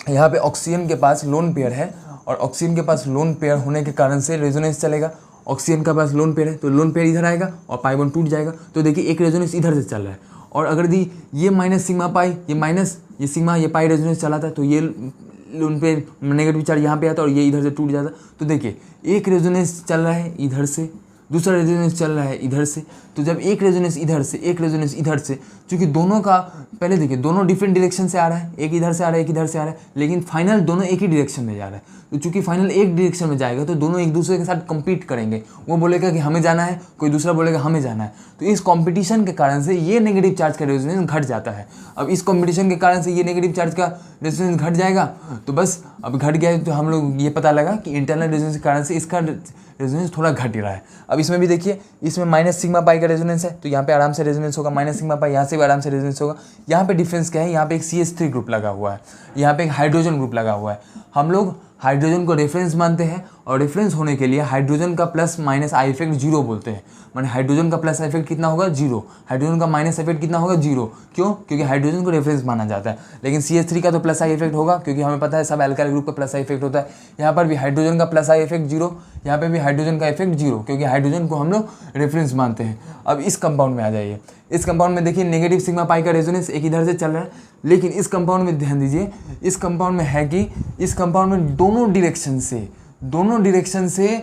यहाँ पे ऑक्सीजन के पास लोन पेयर है और ऑक्सीजन के पास लोन पेयर होने के कारण से रेजोनेंस चलेगा। ऑक्सीजन के पास लोन पेयर है तो लोन पेयर इधर आएगा और पाई बॉन्ड टूट जाएगा। तो देखिए एक रेजोनेंस इधर से चल रहा है और अगर ये माइनस सिग्मा पाई, ये माइनस ये सिग्मा ये पाई रेजोनेंस चला था तो ये लोन पेयर नेगेटिव चार्ज यहाँ पे आता और ये इधर से टूट जाता। तो देखिए एक रेजोनेंस चल रहा है इधर से, दूसरा रेजोनेंस चल रहा है इधर से। तो जब एक रेजोनेंस इधर से एक रेजोनेंस इधर से, क्योंकि दोनों का पहले देखिए दोनों डिफरेंट डायरेक्शन से आ रहा है, एक इधर से आ रहा है एक इधर से आ रहा है, लेकिन फाइनल दोनों एक ही डायरेक्शन में जा रहा है। तो चूंकि फाइनल एक डायरेक्शन में जाएगा तो दोनों एक दूसरे के साथ कम्पीट करेंगे। वो बोलेगा कि हमें जाना है, कोई दूसरा बोलेगा हमें जाना है। तो इस कॉम्पिटिशन के कारण से ये नेगेटिव चार्ज का रेजोनेंस घट जाता है। अब इस कॉम्पिटिशन के कारण से ये नेगेटिव चार्ज का रेजोनेंस घट जाएगा। तो बस अब घट गया तो हम लोग ये पता लगा कि इंटरनल रेजोनेंस के कारण से इसका रेजोनेंस थोड़ा घट रहा है। अब इसमें भी देखिए इसमें माइनस सिग्मा पाई का रेजोनेंस है तो यहाँ पे आराम से रेजोनेंस होगा, माइनस सिग्मा पाई यहाँ से भी आराम से रेजोनेंस होगा। यहाँ पे डिफरेंस क्या है? यहाँ पे एक CH3 ग्रुप लगा हुआ है, यहाँ पे एक हाइड्रोजन ग्रुप लगा हुआ है। हम लोग हाइड्रोजन को रेफरेंस मानते हैं और रेफरेंस होने के लिए हाइड्रोजन का plus minus I effect zero बोलते हैं। माने हाइड्रोजन का प्लस इफेक्ट कितना होगा? जीरो। हाइड्रोजन का माइनस इफेक्ट कितना होगा? जीरो। क्यों? क्योंकि हाइड्रोजन को रेफरेंस माना जाता है। लेकिन CH3 का तो प्लस आई इफेक्ट होगा क्योंकि हमें पता है सब एल्काइल ग्रुप का प्लस आई इफेक्ट होता है। यहाँ पर भी हाइड्रोजन का प्लस आई इफेक्ट जीरो, यहाँ पे भी हाइड्रोजन का इफेक्ट जीरो, क्योंकि हाइड्रोजन को हम लोग रेफरेंस मानते हैं। अब इस कंपाउंड में आ जाइए। इस कंपाउंड में देखिए नेगेटिव सिग्मा पाई का रेजोनेंस एक इधर से चल रहा है, लेकिन इस कंपाउंड में ध्यान दीजिए, इस कंपाउंड में है कि इस कंपाउंड में दोनों डायरेक्शन से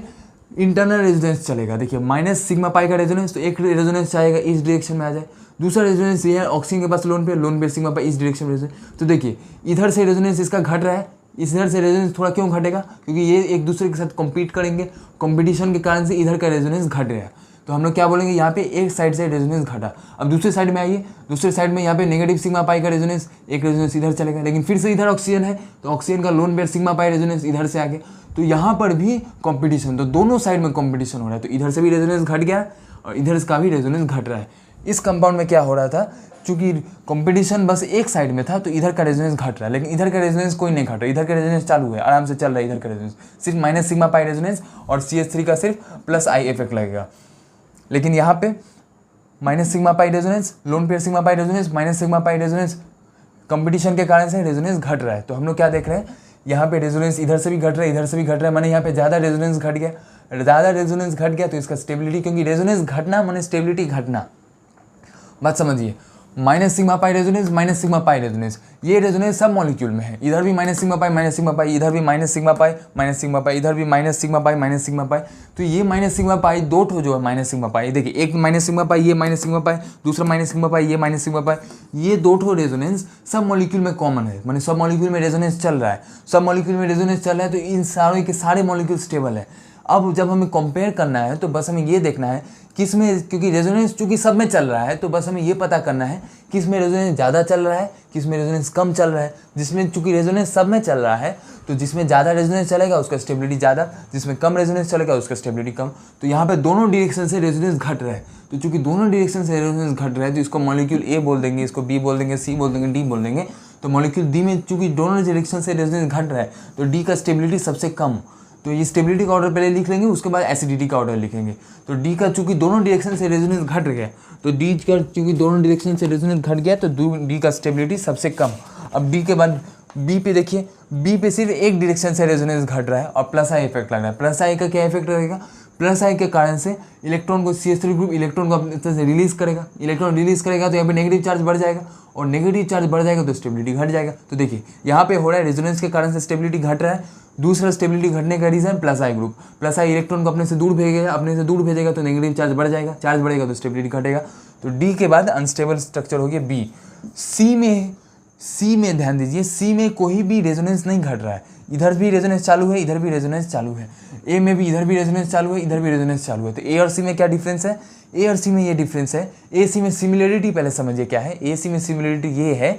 इंटरनल रेजोनेंस चलेगा। देखिए माइनस सिग्मा पाई का रेजोनेंस, तो एक रेजोनेंस चाहेगा इस डायरेक्शन में आ जाए, दूसरा रेजोनेंस ये है ऑक्सीजन के पास लोन पेयर सिग्मा पाई इस डायरेक्शन में। तो देखिए इधर से रेजोनेंस इसका घट रहा है, इधर से रेजोनेंस थोड़ा क्यों घटेगा? क्योंकि ये एक दूसरे के साथ कॉम्पीट करेंगे, कॉम्पिटिशन के कारण से इधर का रेजोनेंस घट रहा है। तो हम लोग क्या बोलेंगे, यहाँ पे एक साइड से रेजोनेंस घटा। अब दूसरे साइड में आइए, दूसरे साइड में यहाँ पे नेगेटिव सिग्मा पाई का रेजोनेंस, एक रेजोनेंस इधर चलेगा, लेकिन फिर से इधर ऑक्सीजन है तो ऑक्सीजन का lone pair sigma pi resonance इधर से आगे, तो यहाँ पर भी कॉम्पिटिशन, तो दोनों साइड में कॉम्पिटिशन हो रहा है। तो इधर से भी रेजोनेंस घट गया और इधर का भी रेजोनेंस घट रहा है। इस कंपाउंड में क्या हो रहा था, चूंकि कंपटीशन बस एक साइड में था तो इधर का रेजोनेंस घट रहा है, लेकिन इधर का रेजोनेंस कोई नहीं घट रहा, इधर का रेजोनेंस चालू है, आराम से चल रहा है इधर का रेजोनेंस, सिर्फ माइनस सिग्मा पाई रेजोनेंस और CH3 का सिर्फ प्लस आई इफेक्ट लगेगा। लेकिन यहाँ पे minus sigma pi resonance, lone pair sigma pi resonance, minus sigma pi resonance, competition के कारण से रेजोनेंस घट रहा है। तो हम लोग क्या देख रहे हैं, यहाँ पे रेजोनेंस इधर से भी घट रहा है, इधर से भी घट रहा है, माने यहाँ पे ज़्यादा रेजोनेंस घट गया, ज़्यादा रेजोनेंस घट गया तो इसका स्टेबिलिटी, क्योंकि रेजोनेंस घटना माने स्टेबिलिटी घटना, बात समझिए। Minus sigma pi resonance, minus sigma pi resonance, ये रेजोनेंस सब मॉलिक्यूल में है, इधर भी minus sigma pi, minus sigma pi, इधर भी minus sigma pi, minus sigma pi, इधर भी minus sigma pi, minus sigma pi. तो ये माइनस सिग्मा पाई दो ठो जो है माइनस सिग्मा पाई, देखिए एक माइनस सिग्मा पाई, ये माइनस सिग्मा पाई, दूसरा माइनस सिग्मा पाई, ये माइनस सिग्मा पाई, ये दो ठो रेजोनेंस सब मॉलिक्यूल में कॉमन है, माने सब मॉलिक्यूल में रेजोनेंस चल रहा है, सब मॉलिक्यूल में रेजोनेंस चल रहा है, तो इन सारे के सारे मॉलिक्यूल स्टेबल है। अब जब हमें कंपेयर करना है तो बस हमें ये देखना है किसमें, क्योंकि रेजोनेंस चूंकि सब में चल रहा है तो बस हमें ये पता करना है किसमें रेजोनेंस ज़्यादा चल रहा है, किसमें रेजोनेंस कम चल रहा है। जिसमें चूंकि रेजोनेंस सब में चल रहा है तो जिसमें ज़्यादा रेजोनेंस चलेगा उसका स्टेबिलिटी ज़्यादा, जिसमें कम रेजोनेंस चलेगा उसका स्टेबिलिटी कम। तो यहाँ पे दोनों डायरेक्शन से रेजोनेंस घट रहा है, तो चूंकि दोनों डायरेक्शन से रेजोनेंस घट रहा है तो इसको मॉलिक्यूल ए बोल देंगे, इसको बी बोल देंगे, सी बोल देंगे, डी बोल देंगे। तो मॉलिक्यूल डी में चूंकि दोनों डायरेक्शन से रेजोनेंस घट रहा है तो डी का स्टेबिलिटी सबसे कम। तो ये स्टेबिलिटी का ऑर्डर पहले लिख लेंगे, उसके बाद एसिडिटी का ऑर्डर लिखेंगे। तो डी का चूंकि दोनों डायरेक्शन से रेजोनेंस घट गया, तो डी का चूंकि दोनों डायरेक्शन से रेजोनेंस घट गया तो डी का स्टेबिलिटी सबसे कम। अब डी के बाद बी पे देखिए, बी पे सिर्फ एक डायरेक्शन से रेजोनेंस घट रहा है और प्लस आई इफेक्ट लग रहा है। प्लस आई का क्या इफेक्ट रहेगा, प्लस आई के कारण से इलेक्ट्रॉन को CH3 ग्रुप इलेक्ट्रॉन को अपनी तरह से रिलीज करेगा, इलेक्ट्रॉन रिलीज करेगा तो यहाँ पे नेगेटिव चार्ज बढ़ जाएगा, और नेगेटिव चार्ज बढ़ जाएगा तो स्टेबिलिटी घट जाएगा। तो देखिए यहाँ पे हो रहा है रेजोनेंस के कारण से स्टेबिलिटी घट रहा है। दूसरा स्टेबिलिटी घटने का रीजन प्लस आई ग्रुप, प्लस आई इलेक्ट्रॉन को अपने से दूर भेजेगा, अपने से दूर भेजेगा तो नेगेटिव चार्ज बढ़ जाएगा, चार्ज बढ़ेगा तो स्टेबिलिटी घटेगा। तो डी के बाद अनस्टेबल स्ट्रक्चर हो गया बी। सी में ध्यान दीजिए, सी में कोई भी रेजोनेंस नहीं घट रहा है, इधर भी रेजोनेंस चालू है, इधर भी रेजोनेंस चालू है। ए में भी इधर भी रेजोनेंस चालू है, इधर भी रेजोनेंस चालू है। तो ए और सी में क्या डिफरेंस है, ए और सी में ये डिफरेंस है। ए सी में सिमिलरिटी पहले समझिए क्या है, ए सी में सिमिलरिटी ये है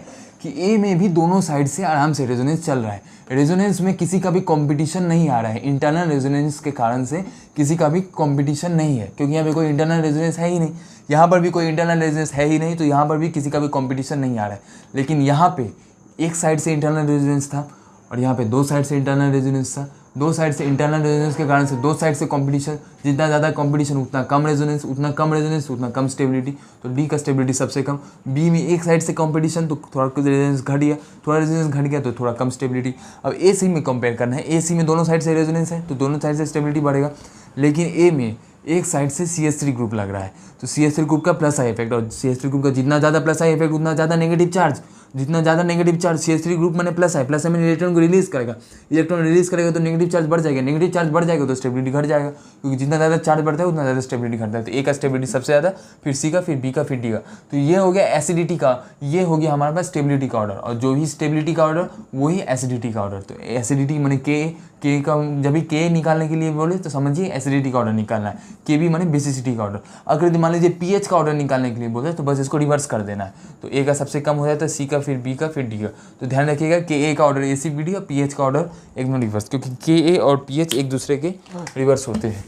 कि ए में भी दोनों साइड से आराम से रेजोनेंस चल रहा है, रेजोनेंस में किसी का भी कंपटीशन नहीं आ रहा है, इंटरनल रेजोनेंस के कारण से किसी का भी कंपटीशन नहीं है, क्योंकि यहाँ पे कोई इंटरनल रेजोनेंस है ही नहीं, यहाँ पर भी कोई इंटरनल रेजोनेंस है ही नहीं, तो यहाँ पर भी किसी का भी कंपटीशन नहीं आ रहा है। लेकिन यहाँ पे एक साइड से इंटरनल रेजोनेंस था और यहाँ पे दो साइड से इंटरनल रेजोनेंस था, दो साइड से इंटरनल रेजोनेंस के कारण से दो साइड से कंपटीशन, जितना ज़्यादा कंपटीशन उतना कम रेजोनेंस, उतना कम रेजोनेंस उतना कम स्टेबिलिटी, तो डी का स्टेबिलिटी सबसे कम। बी में एक साइड से कंपटीशन तो थोड़ा रेजोनेंस घट गया, थोड़ा रेजोनेंस घट गया तो थोड़ा कम स्टेबिलिटी। अब ए सी में कंपेयर करना है, ए सी में दोनों साइड से रेजोनेंस है तो दोनों साइड से स्टेबिलिटी बढ़ेगा, लेकिन ए में एक साइड से CH3 ग्रुप लग रहा है तो CH3 ग्रुप का प्लस आई इफेक्ट, और CH3 ग्रुप का जितना ज़्यादा प्लस आई इफेक्ट उतना ज़्यादा नेगेटिव चार्ज, जितना ज़्यादा नेगेटिव चार्ज CH3 ग्रुप मैंने प्लस है, प्लस है मैंने इलेक्ट्रॉन को रिलीज करेगा, इलेक्ट्रॉन रिलीज करेगा तो नेगेटिव चार्ज बढ़ जाएगा, नेगेटिव चार्ज बढ़ जाएगा तो स्टेबिलिटी घट जाएगा, क्योंकि जितना ज़्यादा चार्ज बढ़ता है उतना ज़्यादा स्टेबिलिटी घटता है। तो ए का स्टेबिलिटी सबसे ज़्यादा, फिर सी का, फिर बी का, फिर डी का। तो ये हो गया एसिडिटी का, ये हो गया हमारे पास स्टेबिलिटी का ऑर्डर, और जो भी स्टेबिलिटी का ऑर्डर वही एसिडिटी का ऑर्डर। तो एसिडिटी मैंने के का जब भी के निकालने के लिए बोले तो समझिए एसिडिटी का ऑर्डर निकालना है, के भी माने बेसिसिटी का ऑर्डर। अगर मान लीजिए पीएच का ऑर्डर निकालने के लिए बोले तो बस इसको रिवर्स कर देना है, तो ए का सबसे कम हो जाता है, सी का, फिर बी का, फिर डी का। तो ध्यान रखिएगा के ए का ऑर्डर ACBD और पीएच का ऑर्डर एकदम रिवर्स, क्योंकि के ए और पीएच एक दूसरे के रिवर्स होते हैं।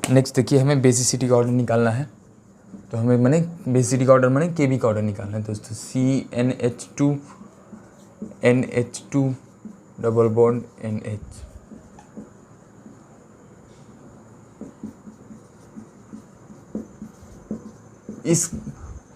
नेक्स्ट देखिए, हमें बेसिसिटी का ऑर्डर निकालना है, तो हमें माने बेसिसिटी का ऑर्डर माने केबी का ऑर्डर निकालना है दोस्तों। CnH2 NH2 double bond NH। इस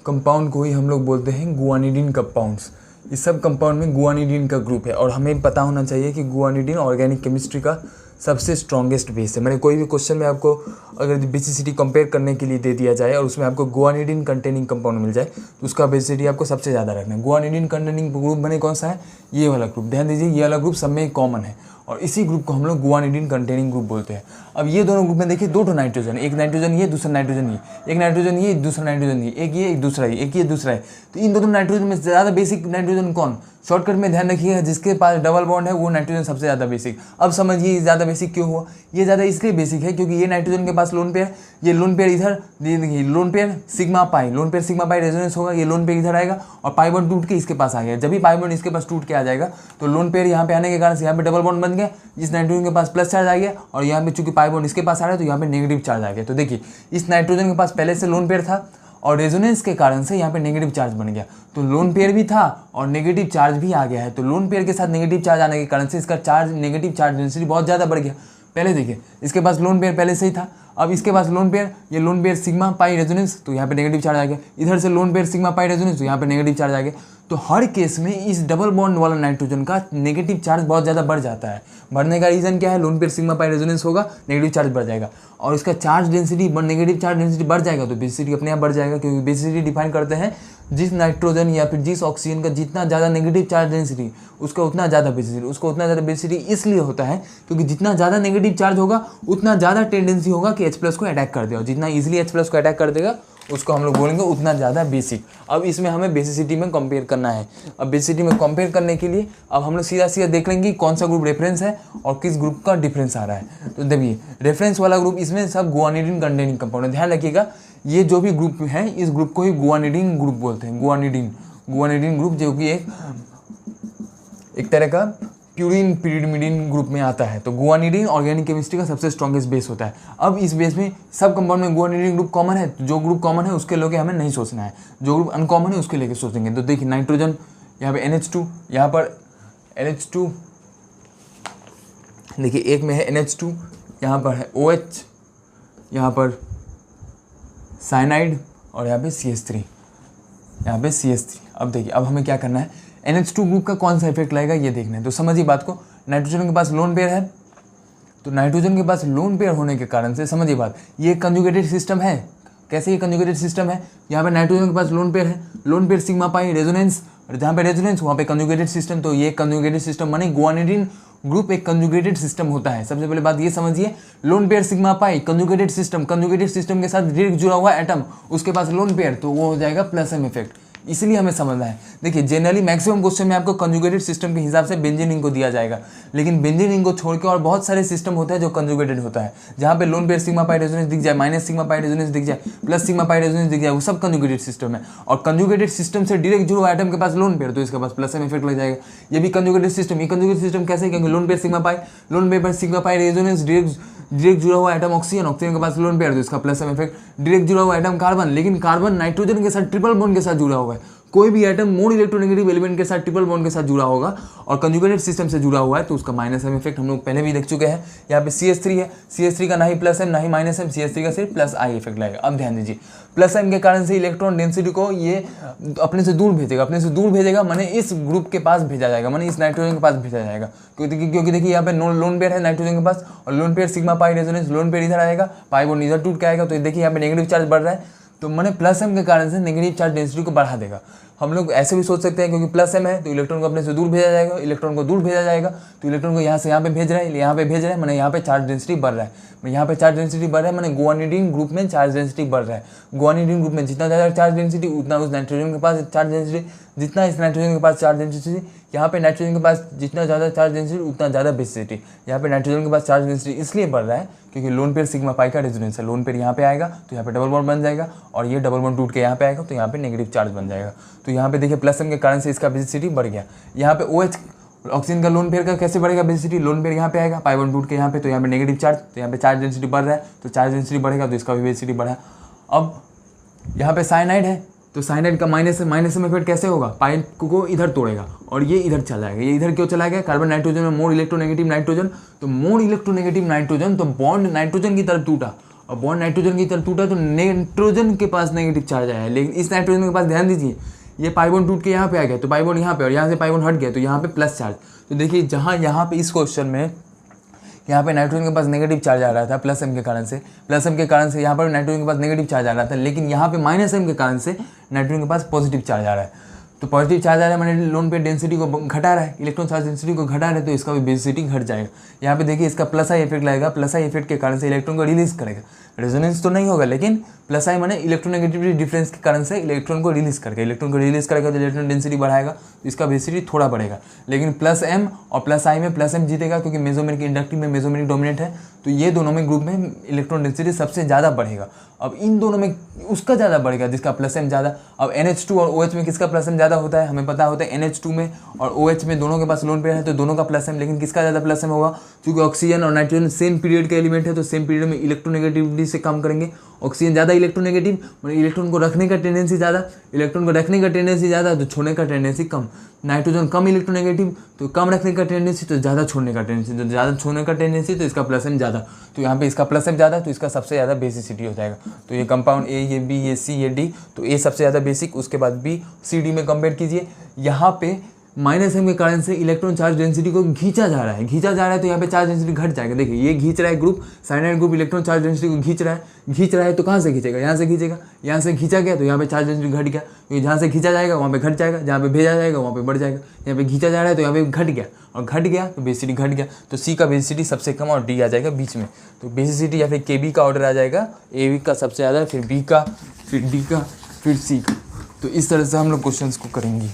कंपाउंड को ही हम लोग बोलते हैं गुआनिडीन कंपाउंड्स। इस सब कंपाउंड में गुआनिडीन का ग्रुप है, और हमें पता होना चाहिए कि गुआनिडीन ऑर्गेनिक केमिस्ट्री का सबसे स्ट्रॉन्गेस्ट बेस है। मैंने कोई भी क्वेश्चन में आपको अगर बेसिसिटी कंपेयर करने के लिए दे दिया जाए और उसमें आपको गुआनिडीन कंटेनिंग कंपाउंड मिल जाए तो उसका बेसिसिटी आपको सबसे ज़्यादा रखना है। गुआनिडीन कंटेनिंग ग्रुप बने कौन सा है, ये वाला ग्रुप, ध्यान दीजिए ये वाला ग्रुप सब में कॉमन है और इसी ग्रुप को हम लोग गुआनिडीन कंटेनिंग ग्रुप बोलते हैं। अब ये दोनों ग्रुप में देखिए दो नाइट्रोजन, एक नाइट्रोजन ये, दूसरा नाइट्रोजन ये, एक नाइट्रोजन ये, दूसरा नाइट्रोजन ये, एक ये, एक दूसरा ये, एक ये, दूसरा है। तो इन दोनों नाइट्रोजन में ज़्यादा बेसिक नाइट्रोजन कौन, शॉर्टकट में ध्यान रखिएगा, जिसके पास डबल बॉन्ड है वो नाइट्रोजन सबसे ज़्यादा बेसिक। अब समझिए ज़्यादा बेसिक क्यों हुआ, ये ज़्यादा इसलिए बेसिक है क्योंकि ये नाइट्रोजन के पास लोन पेयर, ये लोन पेयर इधर, देखिए lone pair sigma pi, lone pair sigma pi resonance होगा, ये लोन पेयर इधर आएगा और पाई बॉन्ड टूट के इसके पास आ गया। जब भी पाई बॉन्ड इसके पास टूट के आ जाएगा तो लोन पेयर यहाँ पे आने के कारण से यहाँ पे डबल बॉन्ड बन गया, इस नाइट्रोजन के पास प्लस चार्ज आ गया और यहाँ पे चूंकि पाई बॉन्ड इसके पास आ रहा है तो यहाँ पे नेगेटिव चार्ज आ गया। तो देखिए इस नाइट्रोजन के पास पहले से लोन पेयर था और रेजोनेंस के कारण से यहाँ पे नेगेटिव चार्ज बन गया, तो लोन पेयर भी था और नेगेटिव चार्ज भी आ गया है। तो लोन पेयर के साथ नेगेटिव चार्ज आने के कारण से इसका चार्ज, नेगेटिव चार्ज डेंसिटी बहुत ज़्यादा बढ़ गया। पहले देखिए इसके पास लोन पेयर पहले से ही था, अब इसके पास लोन पेयर, ये lone pair sigma pi resonance तो यहाँ पे नेगेटिव चार्ज आ गया, इधर से lone pair sigma pi resonance तो यहाँ पे नेगेटिव चार्ज आ गया। तो हर केस में इस डबल बॉन्ड वाला नाइट्रोजन का नेगेटिव चार्ज बहुत ज़्यादा बढ़ जाता है। बढ़ने का रीज़न क्या है, lone pair sigma pi resonance होगा, नेगेटिव चार्ज बढ़ जाएगा और इसका charge density, negative charge density बढ़ जाएगा तो बेसिसिटी अपने आप बढ़ जाएगा, क्योंकि बेसिसिटी डिफाइन करते हैं जिस नाइट्रोजन या फिर जिस ऑक्सीजन का जितना ज़्यादा नेगेटिव चार्ज डेंसिटी उसका उतना ज़्यादा बेसिसिटी, उसको उतना ज़्यादा बेसिसिटी इसलिए होता है क्योंकि जितना ज़्यादा नेगेटिव चार्ज होगा उतना ज़्यादा टेंडेंसी होगा कि H+ को अटैक कर देगा, जितना इजीली H+ को अटैक कर देगा उसको हम लोग बोलेंगे उतना ज़्यादा बेसिक। अब इसमें हमें बेसिसिटी में कंपेयर करना है। अब बेसिसिटी में कंपेयर करने के लिए अब हम लोग सीधा सीधा देख लेंगे कौन सा ग्रुप रेफरेंस है और किस ग्रुप का डिफरेंस आ रहा है। तो देखिए रेफरेंस वाला ग्रुप, इसमें सब गुआनिडीन कंटेनिंग कंपाउंड है। ध्यान रखिएगा ये जो भी ग्रुप है इस ग्रुप को ही गुआनिडीन ग्रुप बोलते हैं। गुआनिडीन ग्रुप जो कि एक तरह का प्यूरिन पिरिमिडीन ग्रुप में आता है। तो गुआनिडीन ऑर्गेनिक केमिस्ट्री का सबसे स्ट्रॉन्गेस्ट बेस होता है। अब इस बेस में सब कंपाउंड में गुआनिडीन ग्रुप कॉमन है, तो जो ग्रुप कॉमन है उसके लेके हमें नहीं सोचना है, जो ग्रुप अनकॉमन है उसके लेके सोचेंगे। तो देखिए नाइट्रोजन यहाँ पे NH2, यहाँ पर NH2, देखिए एक में है NH2, यहाँ पर है OH, यहाँ पर साइनाइड और यहाँ पे CH3, यहाँ पे CH3। अब देखिए अब हमें क्या करना है, NH2 ग्रुप का कौन सा इफेक्ट लगेगा ये देखना है। तो समझिए बात को, नाइट्रोजन के पास लोन पेयर है, तो नाइट्रोजन के पास लोन पेयर होने के कारण से समझिए बात, ये कंजुगेटेड सिस्टम है। कैसे ये कंजुगेटेड सिस्टम है, यहाँ पे नाइट्रोजन के पास लोन पेयर है, lone pair sigma pi resonance, और जहाँ पे रेजोनेंस वहाँ पे कंजुगेटेड सिस्टम, तो ये कंजुगेटेड सिस्टम माने गुआनिडीन ग्रुप एक कंजुगेटेड सिस्टम होता है। सबसे पहले बात ये समझिए, lone pair sigma pi conjugated system के साथ डायरेक्ट जुड़ा हुआ एटम, उसके पास लोन पेयर, तो वो हो जाएगा प्लस M इफेक्ट। इसलिए हमें समझना है। देखिए जनरली मैक्सिमम क्वेश्चन में आपको कंजुगेटेड सिस्टम के हिसाब से बेंजीन रिंग को दिया जाएगा, लेकिन बेंजीन रिंग को छोड़ के और बहुत सारे सिस्टम होता है जो कंजुगेटेड होता है, जहाँ पे lone pair sigma pi resonance दिख जाए, माइनस सिग्मा पाई रेजोनेंस दिख जाए, प्लस सिग्मा पाई रेजोनेंस दिख जाए, वो सब कंजुगेटेड सिस्टम है। और कंजुगेटेड सिस्टम से डायरेक्ट जुड़ा एटम के पास लोन पेयर, तो इसके पास प्लस M इफेक्ट लग जाएगा। ये भी कंजुगेटेड सिस्टम, ये कंजुगेटेड सिस्टम कैसे, क्योंकि lone pair sigma pi resonance direct जुड़ा हुआ एटम ऑक्सीजन के पास लोन पेयर, तो इसका प्लस M इफेक्ट। डायरेक्ट जुड़ा हुआ एटम कार्बन, लेकिन कार्बन नाइट्रोजन के साथ ट्रिपल बॉन्ड के साथ जुड़ा हुआ है। कोई भी एटम मोर इलेक्ट्रोनेगेटिव एलिमेंट के साथ ट्रिपल बॉन्ड के साथ जुड़ा होगा और कंजुगेटेड सिस्टम से जुड़ा हुआ है तो उसका माइनस M इफेक्ट हम लोग पहले भी देख चुके हैं। यहाँ पे CH3 है, CH3 का ना ही प्लस M ना ही माइनस M, CH3 का सिर्फ प्लस I इफेक्ट लगेगा। अब ध्यान दीजिए, प्लस M के कारण से इलेक्ट्रॉन डेंसिटी को ये अपने से दूर भेजेगा, माने इस ग्रुप के पास भेजा जाएगा, माने इस नाइट्रोजन के पास भेजा जाएगा, क्योंकि देखिए यहाँ पे लोन पेयर है नाइट्रोजन के पास और lone pair sigma pi resonance, lone pair इधर आएगा, पाई बॉन्ड इधर टूट के आएगा, तो देखिए यहाँ पे नेगेटिव चार्ज बढ़ रहा है, तो मैंने प्लस M के कारण से नेगेटिव चार्ज डेंसिटी को बढ़ा देगा। हम लोग ऐसे भी सोच सकते हैं क्योंकि प्लस M है तो इलेक्ट्रॉन को अपने से दूर भेजा जाएगा, इलेक्ट्रॉन को दूर भेजा जाएगा तो इलेक्ट्रॉन को यहाँ से यहाँ पे भेज रहा है, यहाँ पे भेज रहा है, मैंने यहाँ पे चार्ज डेंसिटी बढ़ रहा है, यहाँ पे चार्ज डेंसिटी बढ़ रहा है, मैंने गुआनिडीन ग्रुप में चार्ज डेंसिटी बढ़ रहा है। गुआनिडीन ग्रुप में जितना ज़्यादा चार्ज डेंसिटी उतना उस नाइट्रोजन के पास चार्ज डेंसिटी, जितना इस नाइट्रोजन के पास चार्ज डेंसिटी, यहाँ पे नाइट्रोजन के पास जितना ज़्यादा चार्ज डेंसिटी उतना ज़्यादा बेसिसिटी। यहाँ पे नाइट्रोजन के पास चार्ज डेंसिटी इसलिए बढ़ रहा है क्योंकि लोन पेयर सिग्मा पाई का रेजोनेंस है, लोन पेयर यहाँ पे आएगा तो यहाँ पे डबल बॉन्ड बन जाएगा और ये डबल बॉन्ड टूट के यहाँ पे आएगा तो यहाँ पे नेगेटिव चार्ज बन जाएगा। तो यहाँ पे देखिए प्लस M के कारण से इसका बेसिसिटी बढ़ गया। यहाँ पे OH ऑक्सीजन का लोन पेयर का कैसे बढ़ेगा बेसिसिटी, लोन पेयर यहाँ पे आएगा, पाई बॉन्ड टूट के यहाँ पे, तो यहाँ पे नेगेटिव चार्ज, तो यहाँ पे चार्ज डेंसिटी बढ़ रहा है, तो चार्ज डेंसिटी बढ़ेगा तो इसका भी बेसिसिटी बढ़ा। अब यहाँ पे साइनाइड है तो साइनाइड का माइनस M इफेक्ट कैसे होगा, पाई को इधर तोड़ेगा और ये इधर चला जाएगा। ये इधर क्यों चला गया, कार्बन नाइट्रोजन में मोर इलेक्ट्रोनेगेटिव नाइट्रोजन, तो मोर इलेक्ट्रोनेगेटिव नाइट्रोजन, तो बॉन्ड नाइट्रोजन की तरफ टूटा और बॉन्ड नाइट्रोजन की तरफ टूटा तो नाइट्रोजन के पास नेगेटिव चार्ज आया है, लेकिन इस नाइट्रोजन के पास ध्यान दीजिए ये पाई बॉन्ड टूट के यहाँ पे आ गया तो पाई बॉन्ड यहाँ पे और यहाँ से पाई बॉन्ड हट गया तो यहाँ पे प्लस चार्ज। तो देखिए जहाँ यहाँ पे इस क्वेश्चन में यहाँ पे नाइट्रोजन के पास नेगेटिव चार्ज आ रहा था प्लस एम के कारण से, प्लस एम के कारण से यहाँ पर नाइट्रोजन के पास नेगेटिव चार्ज आ रहा था, लेकिन यहाँ पे माइनस एम के कारण से नाइट्रोजन के पास पॉजिटिव चार्ज आ रहा है। तो पॉजिटिव चार्ज आ रहा है मैंने लोन पे डेंसिटी को घटा रहा है, इलेक्ट्रॉन चार्ज डेंसिटी को घटा रहा है, तो इसका भी बेसिसिटी घट जाएगा। यहाँ पे देखिए इसका प्लस आई इफेक्ट लगेगा, प्लस आई इफेक्ट के कारण से इलेक्ट्रॉन को रिलीज करेगा, रेजोनेंस तो नहीं होगा, लेकिन प्लस आई माने इलेक्ट्रोनेगेटिविटी डिफरेंस के कारण से इलेक्ट्रॉन को रिलीज करेगा, इलेक्ट्रॉन को रिलीज करेगा तो इलेक्ट्रॉन डेंसिटी बढ़ाएगा, तो इसका बेसिसिटी थोड़ा बढ़ेगा। लेकिन प्लस एम और प्लस आई में प्लस एम जीतेगा, क्योंकि मेसोमेरिक इंडक्टिव में मेसोमेरिक डोमिनेंट है, तो ये दोनों में ग्रुप में इलेक्ट्रॉन डेंसिटी सबसे ज़्यादा बढ़ेगा। अब इन दोनों में उसका ज़्यादा बढ़ेगा जिसका प्लस एम ज़्यादा। अब NH2 और OH में किसका प्लस एम ज़्यादा होता है, हमें पता होता है NH2 में और OH में दोनों के पास लोन पेयर है, तो दोनों का प्लस एम, लेकिन किसका ज़्यादा प्लस एम होगा, क्योंकि ऑक्सीजन और नाइट्रोजन सेम पीरियड के एलिमेंट है, तो सेम पीरियड में इलेक्ट्रोनेगेटिविटी से काम करेंगे। ऑक्सीजन ज़्यादा इलेक्ट्रोनेगेटिव, मतलब इलेक्ट्रॉन को रखने का टेंडेंसी ज़्यादा, इलेक्ट्रॉन को रखने का टेंडेंसी ज़्यादा तो छोड़ने का टेंडेंसी कम। नाइट्रोजन कम इलेक्ट्रोनेगेटिव, तो कम रखने का टेंडेंसी तो ज़्यादा छोड़ने का टेंडेंसी, तो ज़्यादा छोड़ने का टेंडेंसी तो इसका प्लस एम ज़्यादा, तो यहाँ पे इसका प्लस एम ज़्यादा, तो इसका सबसे ज़्यादा बेसिसिटी हो जाएगा। तो ये कंपाउंड ए, ये बी, ये सी, ये डी, तो ए सबसे ज़्यादा बेसिक, उसके बाद बी, सी, डी में कंपेयर कीजिए। यहाँ पे माइनस एम के कारण से इलेक्ट्रॉन चार्ज डेंसिटी को खींचा जा रहा है, तो यहाँ पे चार्ज डेंसिटी घट जाएगा। देखिए ये खींच रहा है group, cyanide group electron charge density को खींच रहा है, तो कहाँ से खींचेगा, यहाँ से खींचेगा, यहाँ से खींचा गया तो यहाँ पे चार्ज डेंसिटी घट गया, क्योंकि जहाँ से खींचा जाएगा वहाँ पे घट जाएगा, जहाँ पे भेजा जाएगा वहाँ पे बढ़ जाएगा। यहाँ पे खींचा जा रहा है तो यहाँ पे घट गया, और घट गया तो बेसिसिटी घट गया, तो सी का बेसिसिटी सबसे कम और डी आ जाएगा बीच में। तो बेसिसिटी या फिर KB का ऑर्डर आ जाएगा, ए का सबसे ज़्यादा, फिर बी का, फिर डी का, फिर सी का। तो इस तरह से हम लोग क्वेश्चन को करेंगे।